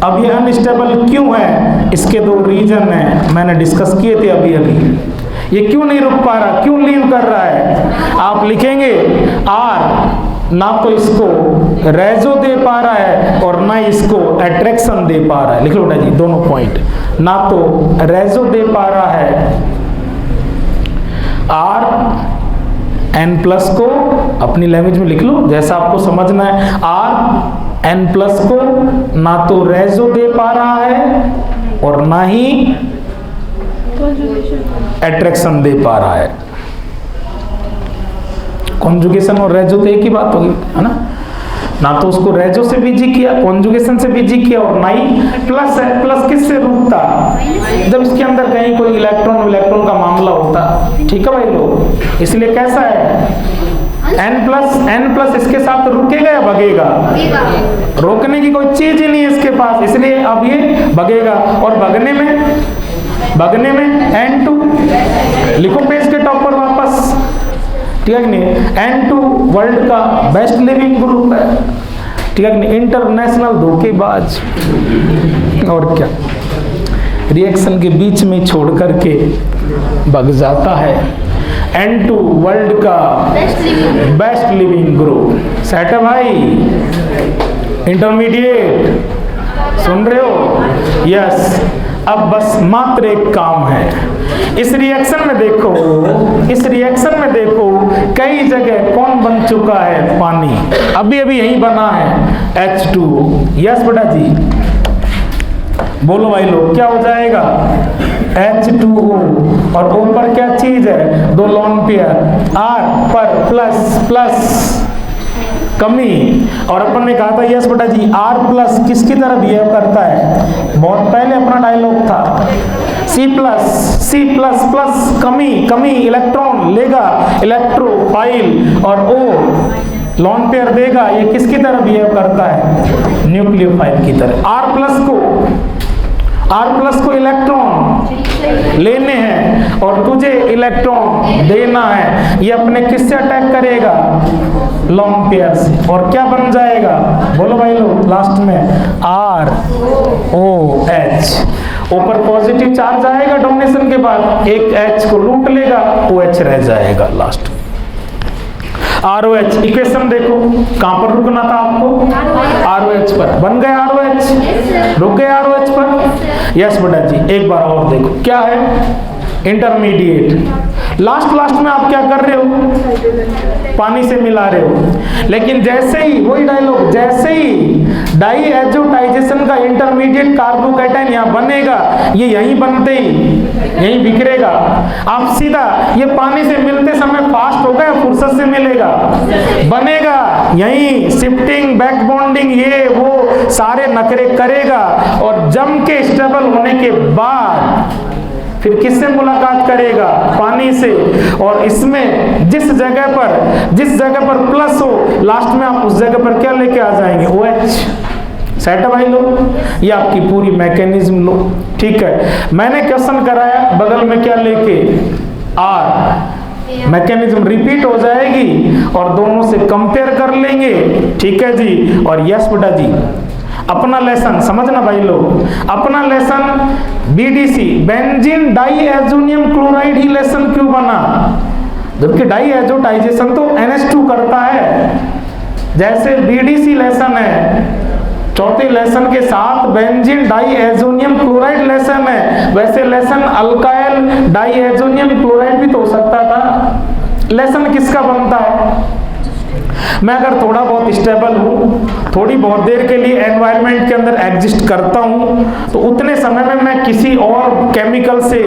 अब ये अनस्टेबल क्यों है, इसके दो रीजन है, मैंने डिस्कस किए थे अभी अभी। ये क्यों नहीं रुक पा रहा, क्यों लीव कर रहा है, आप लिखेंगे आर ना तो इसको रेजो दे पा रहा है और ना इसको अट्रैक्शन दे पा रहा है। लिख लो बेटा जी दोनों पॉइंट, ना तो रेजो दे पा रहा है आर एन प्लस को, अपनी लैंग्वेज में लिख लो जैसा आपको समझना है, आर एन प्लस को ना तो रेजो दे पा रहा है और ना ही अट्रैक्शन दे पा रहा है। कॉन्जुगेशन और रेजो तो एक ही बात होगी, है ना तो उसको रेजो से बीजी किया, कॉन्जुगेशन से बीजी किया, और ना ही प्लस है। प्लस किससे रूठता, जब इसके अंदर कहीं कोई इलेक्ट्रॉन का मामला होता। ठीक है भाई लोग, इसलिए कैसा है n प्लस इसके साथ रुकेगा या भगेगा, रोकने की कोई चीज ही नहीं है इसके पास, इसलिए अब ये भगेगा। और भगने में n2 लिखो पेज के टॉप पर वापस, ठीक है कि नहीं। n2 वर्ल्ड का बेस्ट लिविंग ग्रुप है, ठीक है कि नहीं, इंटरनेशनल धोखेबाज। और क्या, रिएक्शन के बीच में छोड़ करके भग जाता है। n2 वर्ल्ड का बेस्ट लिविंग ग्रुप। सेट है भाई, इंटरमीडिएट सुन रहे हो, यस। अब बस मात्र एक काम है, इस रिएक्शन में देखो कई जगह कौन बन चुका है, पानी अभी अभी यही बना है H2O। यस बेटा जी, बोलो भाई लोग क्या हो जाएगा, H2O, और ऊपर क्या चीज है, दो लोन पेयर R पर प्लस कमी। और अपन ने कहा था यस बेटा जी R प्लस किसकी तरह बिहेव करता है, बहुत पहले अपना डायलॉग था, C प्लस कमी इलेक्ट्रॉन लेगा, इलेक्ट्रोफाइल, और O लोन पेयर देगा। ये किसकी तरह बिहेव करता है, न्यूक्लियोफाइल की तरह। R प्लस को इलेक्ट्रॉन लेने हैं और तुझे इलेक्ट्रॉन देना है, ये अपने किससे अटैक करेगा, लोन पेयर से, और क्या बन जाएगा, बोलो भाई लोग लास्ट में ROH। ऊपर पॉजिटिव चार्ज आएगा डोनेशन के बाद, एक H को लूट लेगा, OH रह जाएगा लास्ट। ROH इक्वेशन देखो, कहां पर रुकना था आपको, ROH पर, बन गए ROH, रुक गए ROH पर। यस बेटा जी, एक बार और देखो क्या है, इंटरमीडिएट। लास्ट में आप क्या कर रहे हो, पानी से मिला रहे हो, लेकिन जैसे ही वही डायलॉग, जैसे ही डाईएजोटाइजेशन का इंटरमीडिएट कार्बोकैटायन यहाँ बनेगा, ये यहीं बनते ही यहीं बिखरेगा। आप सीधा ये पानी से मिलते समय फास्ट होगा या फुर्सत से मिलेगा, बनेगा यहीं, शिफ्टिंग बैक बॉन्डिंग ये वो सारे नखरे करेगा, और जम के स्टेबल होने के बाद फिर किससे मुलाकात करेगा, पानी से। और इसमें जिस जगह पर प्लस हो, लास्ट में आप उस जगह पर क्या लेके आ जाएंगे, OH। सेट है भाई लोग, ये आपकी पूरी मैकेनिज्म लो, ठीक है। मैंने क्वेश्चन कराया बगल में क्या लेके, R, मैकेनिज्म रिपीट हो जाएगी और दोनों से कंपेयर कर लेंगे, ठीक है जी। और यस बेटा जी, अपना लेसन समझना भाई लोग, अपना lesson BDC benzene diazonium chloride ही लेसन क्यों बना, जबकि डाईएजोटाइजेशन तो NH2 करता है। जैसे BDC लेसन है, चौथे लेसन के साथ बेंजीन डाईएजोनियम क्लोराइड लेसन है, वैसे लेसन अल्काइल डाईएजोनियम क्लोराइड भी तो हो सकता था। लेसन किसका बनता है, मैं अगर थोड़ा बहुत स्टेबल हूँ, थोड़ी बहुत देर के लिए एनवायरनमेंट के अंदर एग्जिस्ट करता हूँ, तो उतने समय में मैं किसी और केमिकल से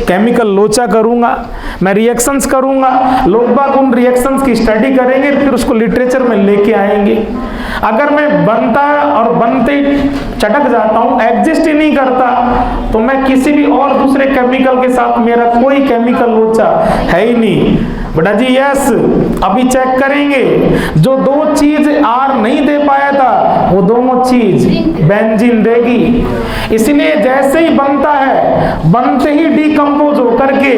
केमिकल लोचा करूँगा, मैं रिएक्शंस करूँगा, लोग बाग उन रिएक्शंस की स्टडी करेंगे, फिर उसको लिटरेचर में लेके आएंगे। अगर मैं बनता और बनते चटक जाता हूँ, एग्जिस्ट ही नहीं करता, तो मैं किसी भी और दूसरे केमिकल के साथ, मेरा कोई केमिकल लोचा है ही नहीं। बेटा जी यस। अभी चेक करेंगे, जो दो चीज आर नहीं दे पाया था वो दोनों चीज बेंजीन देगी। इसलिए जैसे ही बनता है, बनते ही डिकम्पोज होकर के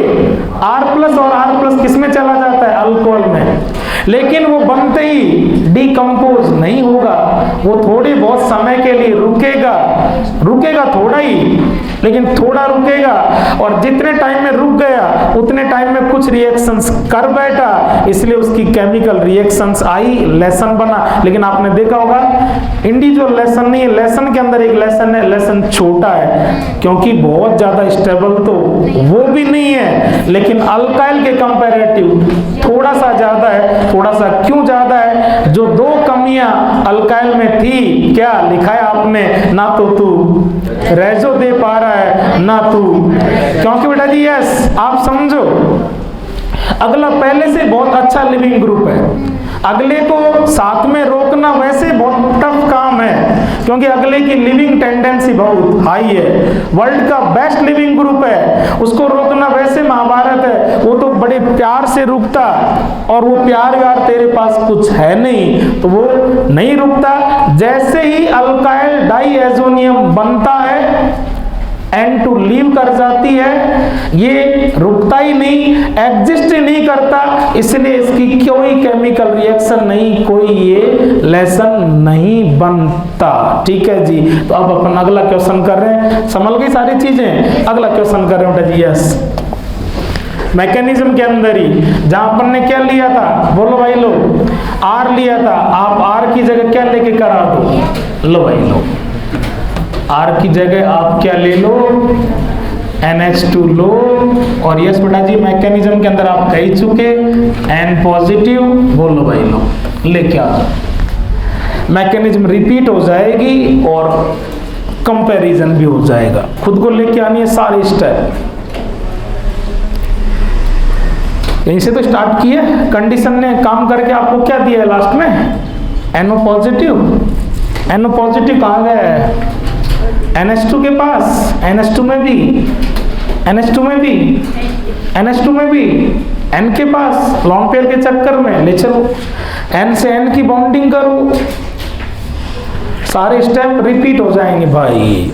R प्लस और R प्लस किस में चला जाता है, अल्कोहल में। लेकिन वो बनते ही डिकम्पोज नहीं होगा, वो थोड़ी बहुत समय के लिए रुकेगा, रुकेगा थोड़ा ही, लेकिन थोड़ा रुकेगा, और जितने टाइम में रुक गया उतने टाइम में कुछ रिएक्शंस कर बैठा, इसलिए उसकी केमिकल रिएक्शंस आई, लेसन बना। लेकिन आपने देखा होगा इंडिविजुअल लेसन नहीं है, लेसन के अंदर एक लेसन है, लेसन छोटा है, क्योंकि बहुत ज्यादा स्टेबल तो वो भी नहीं है, लेकिन अल्काइल के कंपैरेटिव थोड़ा सा ज्यादा है। थोड़ा सा क्यों ज्यादा है? जो दो कमियां अल्काइल में थी, क्या लिखा है आपने, ना तो तू रेजो दे पा रहा है ना तू, क्योंकि बेटा जी यस आप समझो, अगला पहले से बहुत अच्छा लिविंग ग्रुप है, अगले को साथ में रोकना वैसे बहुत टफ काम है, क्योंकि अगले की लिविंग टेंडेंसी बहुत हाई है, वर्ल्ड का बेस्ट लिविंग ग्रुप है, उसको रोकना वैसे महाभारत है, वो तो बड़े प्यार से रुकता, और वो प्यार व्यार तेरे पास कुछ है नहीं तो वो नहीं रुकता। जैसे ही अल्काइल डाइएजोनियम बनता है, N2 लीव कर जाती है, ये रुकता ही नहीं, एग्जिस्ट ही नहीं करता, इसलिए इसकी कोई केमिकल रिएक्शन नहीं, कोई ये लेसन नहीं बनता। ठीक है जी। तो अब अपन अगला क्वेश्चन कर रहे हैं, समझ गई सारी चीजें। अगला क्वेश्चन कर रहे हैं बेटा जी यस, मैकेनिज्म के अंदर ही, जहां अपन ने क्या लिया था, बोलो भाई लो, R लिया था, आप R की जगह क्या लेके करा दो, लो भाई लो, R की जगह आप क्या ले लो, NH2 लो, और यस बेटा जी मैकेनिज्म के अंदर आप कह चुके N पॉजिटिव, बोलो भाई लो, लेके आ जाओ, मैकेनिज्म रिपीट हो जाएगी और कंपैरिजन भी हो जाएगा, खुद को लेके आनी है सारे स्टेप। यहीं से तो स्टार्ट किया, कंडीशन ने काम करके आपको क्या दिया है लास्ट में, NO पॉजिटिव। NO पॉजिटिव कहाँ गया है, NH2 के पास, NH2 में भी, NH2 में भी, NH2 में भी, N के पास, लॉन्ग पेयर के चक्कर में ले चलो, N से N की बॉन्डिंग करो, सारे स्टेप रिपीट हो जाएंगे भाई।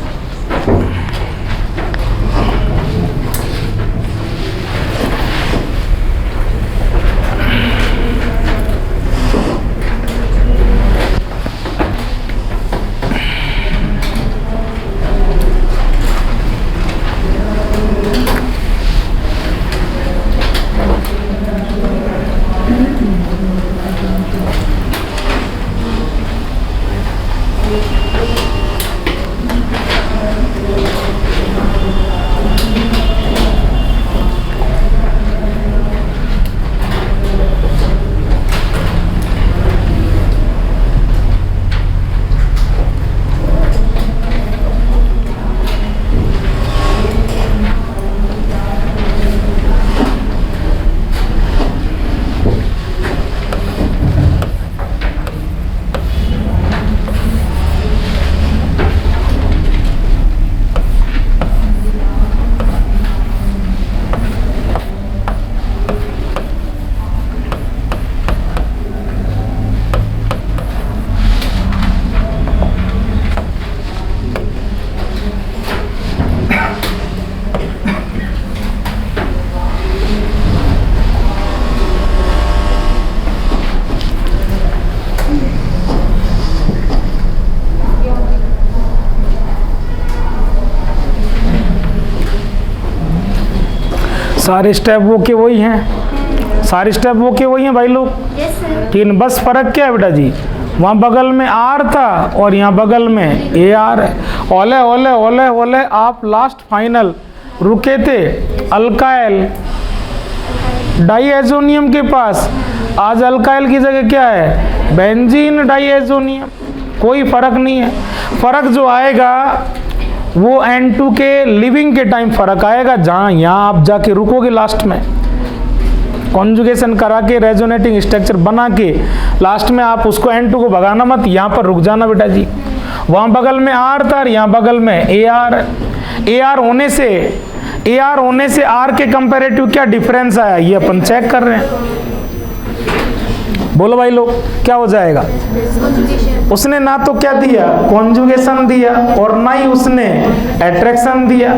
सारे स्टेप वो के वही हैं, सारे स्टेप वो के वही हैं भाई लोग। ठीक है, बस फर्क क्या है बेटा जी, वहाँ बगल में R था और यहाँ बगल में AR है। ओले ओले ओले ओले, आप लास्ट फाइनल रुके थे अल्काइल डाइएजोनियम के पास, आज अल्काइल की जगह क्या है, बेंजीन डाइएजोनियम। कोई फर्क नहीं है, फर्क जो आएगा वो N2 के लिविंग के टाइम फर्क आएगा, जहाँ यहाँ आप जाके रुकोगे लास्ट में, कॉन्जुगेशन करा के रेजोनेटिंग स्ट्रक्चर बना के लास्ट में आप उसको N2 को भगाना मत, यहाँ पर रुक जाना बेटा जी। वहाँ बगल में R था और यहाँ बगल में AR। AR होने से AR होने से R के कंपैरेटिव क्या डिफरेंस आया, ये अपन चेक कर रहे हैं। बोलो भाई लोग, क्या हो जाएगा? उसने ना तो क्या दिया, कॉन्जुगेशन दिया, और ना ही उसने एट्रैक्शन दिया।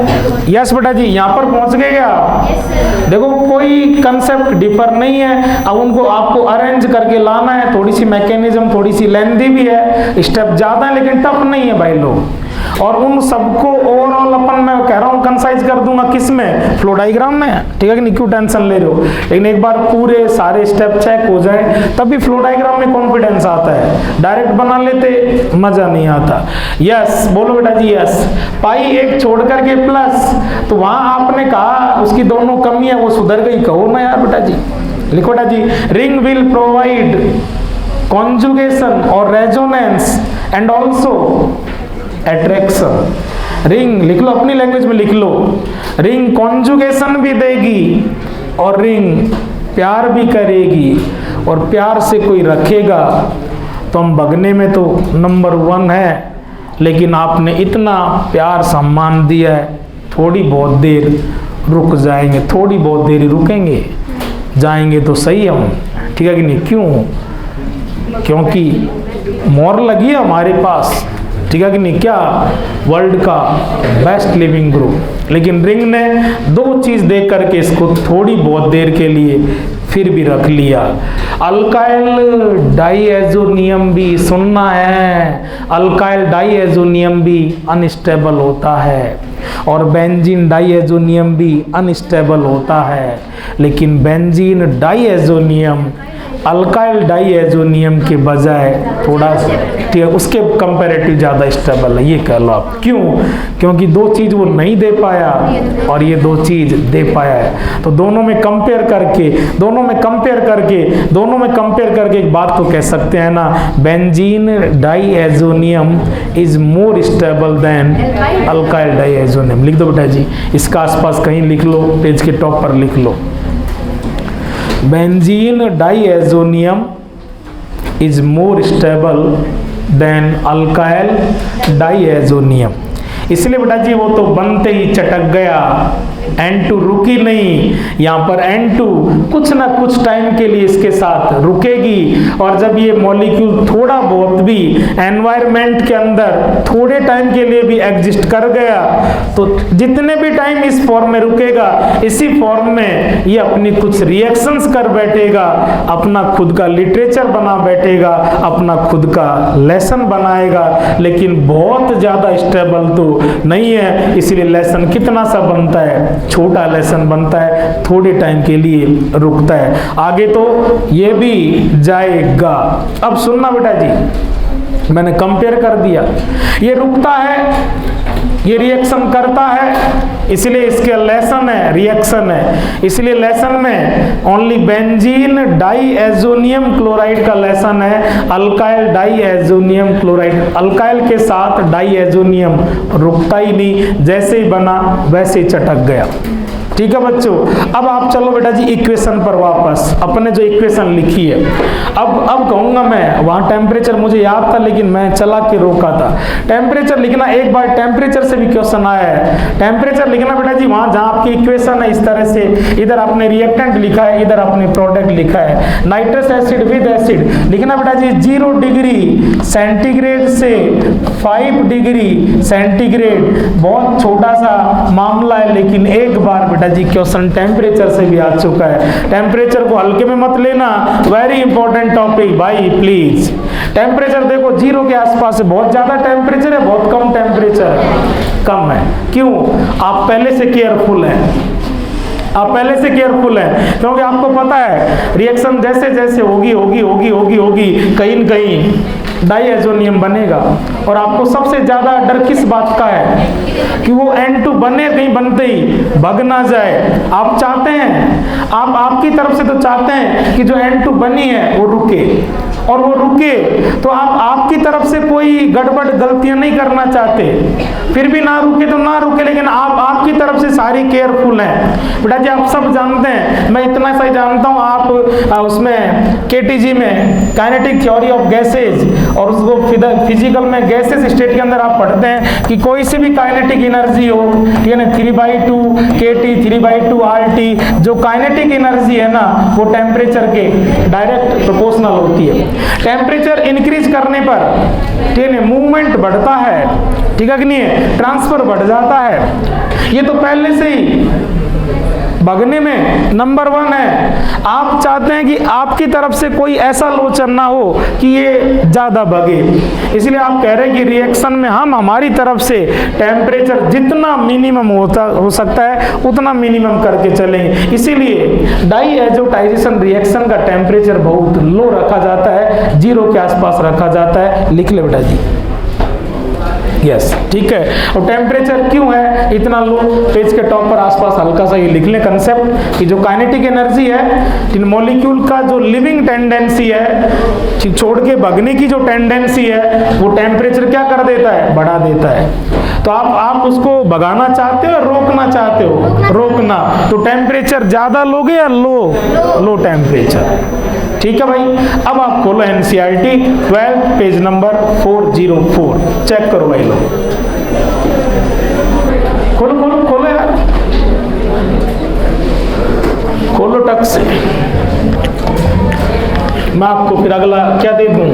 यस बेटा जी, यहाँ पर पहुंच गए क्या? देखो कोई कंसेप्ट डिफर नहीं है। अब उनको आपको अरेंज करके लाना है, थोड़ी सी मैकेनिज्म थोड़ी सी लेंथी भी है, स्टेप ज्यादा है लेकिन टफ नहीं है भाई लोग। और उन सबको ओवरऑल अपन मैं कह रहा हूँ कंसाइज कर दूंगा किस में, फ्लो डायग्राम में, ठीक है कि नहीं? क्यों टेंशन ले रहे हो? लेकिन एक बार पूरे सारे स्टेप चेक हो जाए तभी फ्लो डायग्राम में कॉन्फिडेंस आता है। डायरेक्ट बना लेते मजा नहीं आता। यस बोलो बेटा जी, यस। पाई एक छोड़ करके प्लस, तो वहां आपने कहा उसकी दोनों कमियां वो सुधर गई, कहो ना यार बेटा जी। लिखो बेटा जी, रिंग विल प्रोवाइड कॉन्जुगेशन और resonance and also attraction. Ring लिख लो, अपनी लैंग्वेज में लिख लो। रिंग कॉन्जुगेशन भी देगी और रिंग प्यार भी करेगी, और प्यार से कोई रखेगा तो हम भगने में तो नंबर 1 है। लेकिन आपने इतना प्यार सम्मान दिया है, थोड़ी बहुत देर रुक जाएंगे, थोड़ी बहुत देर रुकेंगे, जाएंगे तो सही हम, ठीक है कि नहीं? क्यों? क्योंकि मोर लगी है हमारे पास, ठीक है कि नहीं? क्या? वर्ल्ड का बेस्ट लिविंग ग्रुप। लेकिन रिंग ने 2 चीज देख करके इसको थोड़ी बहुत देर के लिए फिर भी रख लिया। अल्काइल डाइएजोनियम भी सुनना है, अल्काइल डाइएजोनियम भी अनस्टेबल होता है और बेंजीन डाइएजोनियम भी अनस्टेबल होता है। लेकिन बेंजीन डाइएजोनियम अल्काइल डाइएजोनियम के बजाय थोड़ा ठीक है उसके कंपैरेटिव ज़्यादा स्टेबल है, ये कह लो आप। क्यों? क्योंकि 2 चीज़ वो नहीं दे पाया और ये 2 चीज़ दे पाया है। तो दोनों में कंपेयर करके एक बात तो कह सकते हैं ना, benzene diazonium is more stable then alkyl diazonium. लिख दो बेटा जी, इसका आसपास कहीं लिख लो, पेज के टॉप पर लिख लो। Benzene diazonium is more stable than alkyl diazonium. इसलिए बेटा जी वो तो बनते ही चटक गया, N2 रुकी नहीं। यहाँ पर N2 कुछ ना कुछ टाइम के लिए इसके साथ रुकेगी, और जब ये मॉलिक्यूल थोड़ा बहुत भी एनवायरनमेंट के अंदर थोड़े टाइम के लिए भी एग्जिस्ट कर गया, तो जितने भी टाइम इस फॉर्म में रुकेगा, इसी फॉर्म में ये अपनी कुछ रिएक्शंस कर बैठेगा, अपना खुद का लिटरेचर बना बैठेगा, अपना खुद का लेसन बनाएगा। लेकिन बहुत ज्यादा स्टेबल तो नहीं है, इसलिए लेसन कितना सा बनता है, छोटा लेसन बनता है, थोड़े टाइम के लिए रुकता है। आगे तो ये भी जाएगा। अब सुनना बेटा जी, मैंने कंपेयर कर दिया, ये रुकता है, ये रिएक्शन करता है, इसलिए इसके लेसन है, रिएक्शन है, इसलिए लेसन में ओनली बेंजीन डाइएजोनियम क्लोराइड का लेसन है, अल्काइल डाइएजोनियम क्लोराइड। अल्काइल के साथ डाइएजोनियम रुकता ही नहीं, जैसे ही बना वैसे ही चटक गया। ठीक है बच्चों, अब आप चलो बेटा जी इक्वेशन पर वापस, अपने जो इक्वेशन लिखी है। अब कहूंगा मैं, वहां टेम्परेचर मुझे याद था लेकिन मैं चला के रोका था। टेम्परेचर लिखना, एक बार टेम्परेचर से भी क्वेश्चन आया है। टेम्परेचर लिखना बेटा जी वहां जहां आपकी इक्वेशन है इस तरह से, इधर आपने रिएक्टेंट लिखा है, इधर आपने प्रोडक्ट लिखा है। नाइट्रस एसिड विद एसिड लिखना बेटा जी 0 डिग्री सेंटीग्रेड से 5 डिग्री सेंटीग्रेड, बहुत छोटा सा मामला है, लेकिन एक बार बेटा जी क्वेश्चन टेम्परेचर से भी आ चुका है। टेम्परेचर को हल्के में मत लेना, वेरी इंपॉर्टेंट टॉपिक भाई प्लीज। टेम्परेचर देखो 0 के आसपास है, बहुत ज्यादा टेम्परेचर है, बहुत कम टेम्परेचर है, कम है। क्यों? आप पहले से केयरफुल हैं, आप पहले से केयरफुल हैं, क्योंकि आपको पता है रिएक्शन जैसे जैसे होगी कहीं न कहीं डाइएजोनियम बनेगा। और आपको सबसे ज्यादा डर किस बात का है कि वो N2 बने, कहीं बनते ही भग ना जाए। आप चाहते हैं, आप आपकी तरफ से तो चाहते हैं कि जो N2 बनी है वो रुके, और वो रुके, तो आप आपकी तरफ से कोई गड़बड़ गलतियां नहीं करना चाहते, फिर भी ना रुके तो ना रुके, लेकिन आप आपकी तरफ से सारी केयरफुल हैं। बेटा जी आप सब जानते हैं, मैं इतना सा ही जानता हूँ, आप उसमें केटीजी में काइनेटिक थ्योरी ऑफ गैसेज और उसको फिजिकल में गैसेस स्टेट के अंदर आप पढ़ते हैं कि कोई से भी काइनेटिक एनर्जी हो, ठीक है ना, 3/2 kT 3/2 RT, जो काइनेटिक एनर्जी है ना वो टेम्परेचर के डायरेक्ट प्रोपोर्शनल होती है। टेम्परेचर इंक्रीज करने पर, ठीक है, मूवमेंट बढ़ता है, ठीक है कि नहीं है, ट्रांसफर बढ़ जाता है। ये तो पहले से ही भगने में नंबर 1 है। आप चाहते हैं कि आपकी तरफ से कोई ऐसा लोचन ना हो कि ये ज्यादा भगे, इसलिए आप कह रहे हैं कि रिएक्शन में हम हमारी तरफ से टेम्परेचर जितना मिनिमम हो सकता है उतना मिनिमम करके चलेंगे। इसीलिए डाई एजोटाइजेशन रिएक्शन का टेम्परेचर बहुत लो रखा जाता है, 0 के आसपास रखा जाता है। लिख ले बेटा जी, यस, ठीक है। और टेम्परेचर क्यों है इतना लो, पेज के टॉप पर आसपास हल्का सा ये लिख लें कंसेप्ट कि जो काइनेटिक एनर्जी है, मॉलिक्यूल का जो लिविंग टेंडेंसी है, छोड़ के भगने की जो टेंडेंसी है, वो टेम्परेचर क्या कर देता है, बढ़ा देता है। तो आप उसको भगाना चाहते हो, रोकना चाहते हो, रोकना, तो टेम्परेचर ज्यादा लोगे या लो टेम्परेचर, ठीक है भाई। अब आप खोलो NCERT 12 पेज नंबर 404, चेक करो भाई लोग, खोलो यार, खोलो टक से। मैं आपको फिर अगला क्या दे दूं,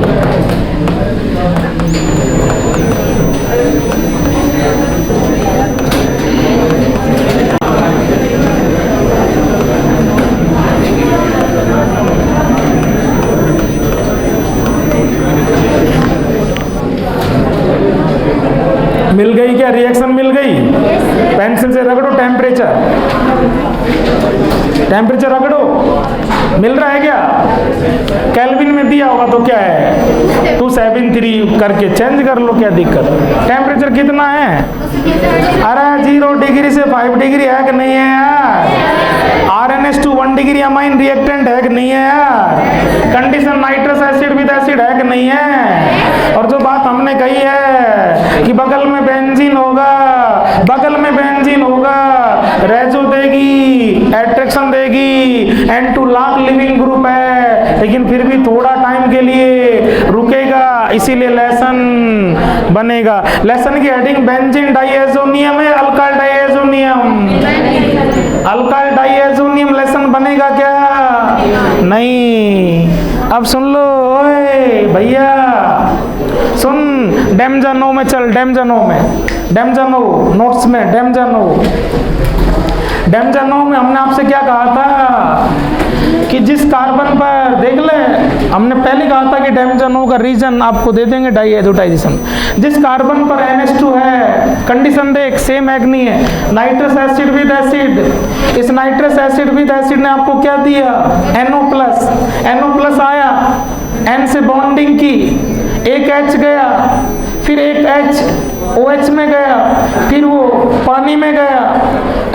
मिल गई क्या, रिएक्शन मिल गई? पेंसिल से रगड़ो टेम्परेचर रगड़ो, मिल रहा है क्या? केल्विन में दिया होगा तो क्या है 273 करके चेंज कर लो, क्या दिक्कत? टेम्परेचर कितना है? अरे 0 डिग्री से 5 डिग्री है कि नहीं है यार? RNH2 1 डिग्री अमाइन रिएक्टेंट है कि नहीं है यार? Condition nitrous acid with acid है कि नहीं है? और जो बात हमने कही है कि बगल में बेंजीन होगा, रेजो देगी, एट्रैक्शन देगी, N2 लाख लिविंग ग्रुप है, लेकिन फिर भी थोड़ा टाइम के लिए रुकेगा, इसीलिए लेसन बनेगा। लेसन की हेडिंग बेंजीन डाइएजोनियम है, अल्काइल डाइएजोनियम लेसन बनेगा क्या? नहीं। अब सुन लो ओए भैया, सुन, डेमजानो में चल, डेमजानो नोट्स में, डेमजानो में हमने आपसे क्या कहा था कि जिस कार्बन पर, देख ले, हमने पहले कहा था कि डेमजानो का रीजन आपको दे देंगे डाई एजोटाइजेशन। जिस कार्बन पर NH2 है, कंडीशन देख, सेम एग्नी है, नाइट्रस एसिड विद एसिड, इस नाइट्रस एसिड विद एसिड ने आपको क्या दिया? NO+ आया, N से बॉन्डिंग की, एक H गया, फिर एक H OH में गया, फिर वो पानी में गया,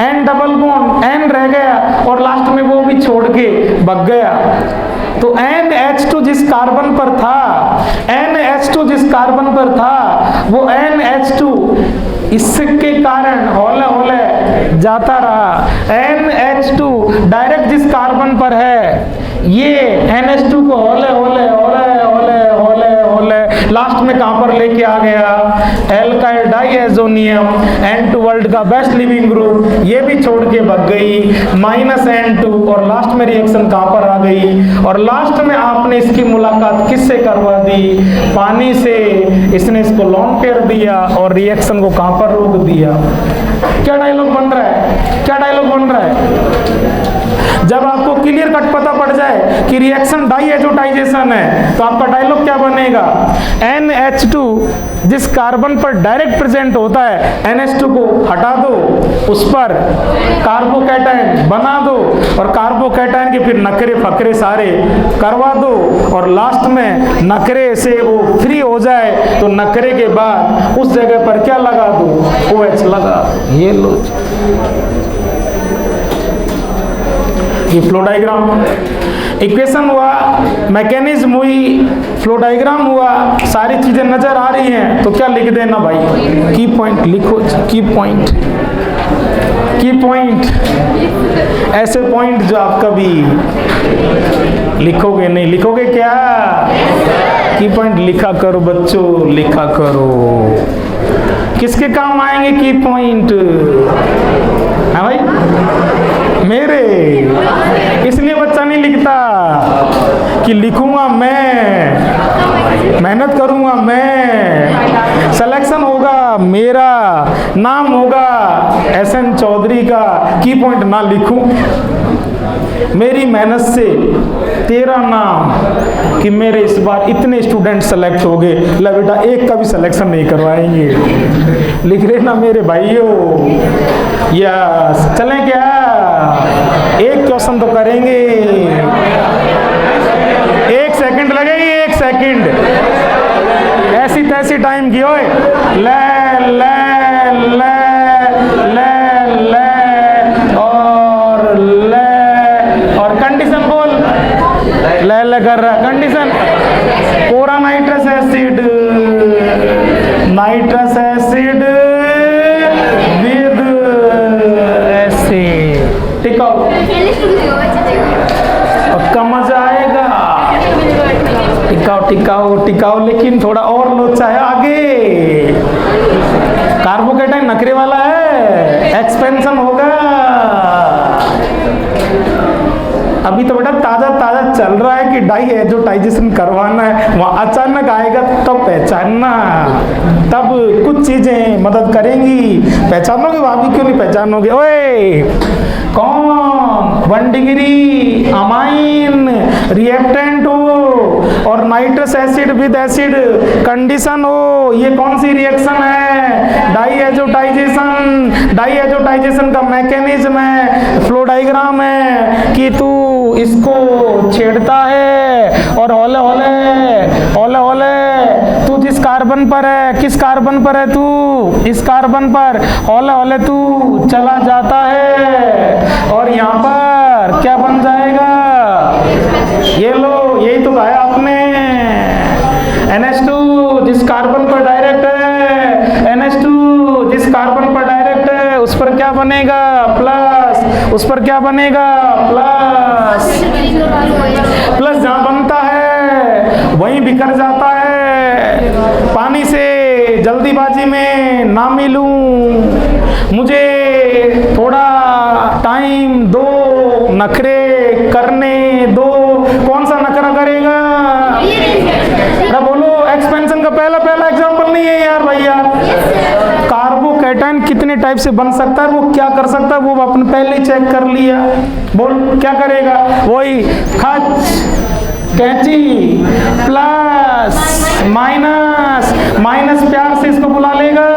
N डबल बॉन्ड N रह गया, और लास्ट में वो भी छोड़ के भग गया। तो NH2 जिस कार्बन पर था, वो NH2 इसके कारण होले जाता रहा। NH2 डायरेक्ट जिस कार्बन पर है, ये NH2 को होले लास्ट में कहां पर लेके आ गया? एल्काइल डाइएजोनियम, N2 वर्ल्ड का बेस्ट लिविंग ग्रुप, ये भी छोड़ के भग गई, -N2, और लास्ट में रिएक्शन कहां पर आ गई? और लास्ट में आपने इसकी मुलाकात किससे करवा दी? पानी से। इसने इसको लॉन पेयर दिया और रिएक्शन को कहां पर रोक दिया। क्या डायलॉग बन रहा है? जब आपको क्लियर कट पता पड़ जाए कि रिएक्शन डाई एजोटाइजेशन है, तो आपका डायलॉग क्या बनेगा? NH2 जिस कार्बन पर डायरेक्ट प्रेजेंट होता है, NH2 को हटा दो, उस पर कार्बोकैटायन बना दो, और कार्बोकैटायन के फिर नखरे फकरे सारे करवा दो, और लास्ट में नखरे से वो फ्री हो जाए, तो नखरे के बाद उस जगह पर क्या लगा दो? OH लगा। ये लो, ये फ्लो डायग्राम। इक्वेशन हुआ, मैकेनिज्म हुई, फ्लो डायग्राम हुआ, सारी चीजें नजर आ रही हैं, तो क्या लिख देना भाई, की पॉइंट लिखो, की पॉइंट, की पॉइंट, ऐसे पॉइंट जो आप कभी लिखोगे नहीं, लिखोगे क्या, की पॉइंट लिखा करो बच्चों, लिखा करो। किसके काम आएंगे की पॉइंट, हाँ भाई मेरे, इसलिए बच्चा नहीं लिखता कि लिखूंगा मैं, मेहनत करूंगा मैं, सिलेक्शन होगा मेरा, नाम होगा SN चौधरी का, की पॉइंट ना लिखूं, मेरी मेहनत से तेरा नाम कि मेरे इस बार इतने स्टूडेंट सेलेक्ट हो गए, ला बेटा एक का भी सिलेक्शन नहीं करवाएंगे, लिख लेना मेरे भाइयों। यस, चलें क्या, एक क्वेश्चन तो करेंगे, 1 सेकंड लगेगी, 1 सेकंड, ऐसी तैसी टाइम की, ओए ले ले ले ले ले और कंडीशन बोल, ले ले कर रहा, कंडीशन पूरा nitrous acid, nitrous acid with acid, ठीक है, पक्का मजा आएगा, टिकाओ टिकाओ टिकाओ, लेकिन थोड़ा और लोचा है आगे, कार्बोकेटाइन नखरे वाला है, एक्सपेंशन होगा, अभी तो बेटा ताजा ताजा चल रहा है कि डाई एजोटाइजेशन करवाना है, वहां अचानक आएगा तब पहचानना, तब कुछ चीजें मदद करेंगी, पहचानोगे, वहां भी क्यों नहीं पहचानोगे, ओए कौन 1 डिग्री अमाइन रिएक्टेंट हो और nitrous acid with acid condition हो, ये कौन सी रिएक्शन है, डाई एजोटाइजेशन, डाई एजोटाइजेशन का मैकेनिज्म है, फ्लो डायग्राम है कि तू इसको छेड़ता है और हौले हौले हौले हौले तू जिस कार्बन पर है, किस कार्बन पर है तू, इस कार्बन पर हौले हौले तू चला जाता है और यहाँ पर क्या बन जाएगा, ये लो, यही तो कहा आपने, NH2 जिस कार्बन पर डायरेक्ट है, NH2 जिस कार्बन पर डायरेक्ट है, उस पर क्या बनेगा प्लस, उस पर क्या बनेगा प्लस, प्लस जहां बनता है वहीं बिखर जाता है, पानी से जल्दीबाजी में ना मिलूं, मुझे थोड़ा टाइम दो, नखरे करने दो, कौन सा नखरा करेगा, अरे बोलो, एक्सपेंशन का पहला एग्जांपल नहीं है यार भैया, कार्बोकेटाइन कितने टाइप से बन सकता है, वो क्या कर सकता है, वो आपने पहले ही चेक कर लिया, बोल क्या करेगा, वही खच कैंची प्लस माइनस, माइनस प्यार से इसको बुला लेगा,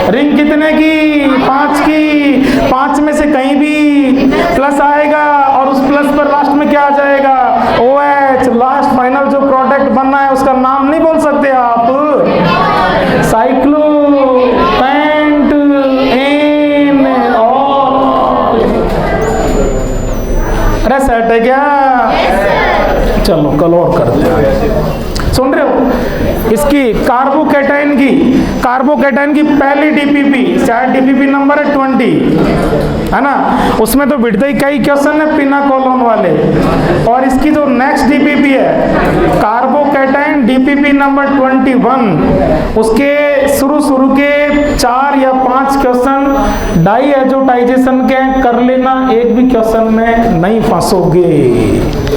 रिंग कितने की, 5 की, 5 में से कहीं भी प्लस आएगा और उस प्लस पर लास्ट में क्या आ जाएगा, OH, लास्ट फाइनल जो प्रोडक्ट बनना है उसका नाम नहीं बोल सकते आप, साइक्लो पेंट एन ऑल, अरे सेट है क्या, चलो कल और करते हैं, सुन रहे हो, इसकी कार्बोकेटाइन की पहली डीपीपी, शायद डीपीपी नंबर है 20, है ना, उसमें तो बिड़ते ही कई क्वेश्चन है पिना कॉलोन वाले, और इसकी जो नेक्स्ट डीपीपी है कार्बोकेटाइन डीपीपी नंबर 21, उसके शुरू के 4 या 5 क्वेश्चन डाई एजोटाइजेशन के कर लेना, एक भी क्वेश्चन में नहीं फंसोगे।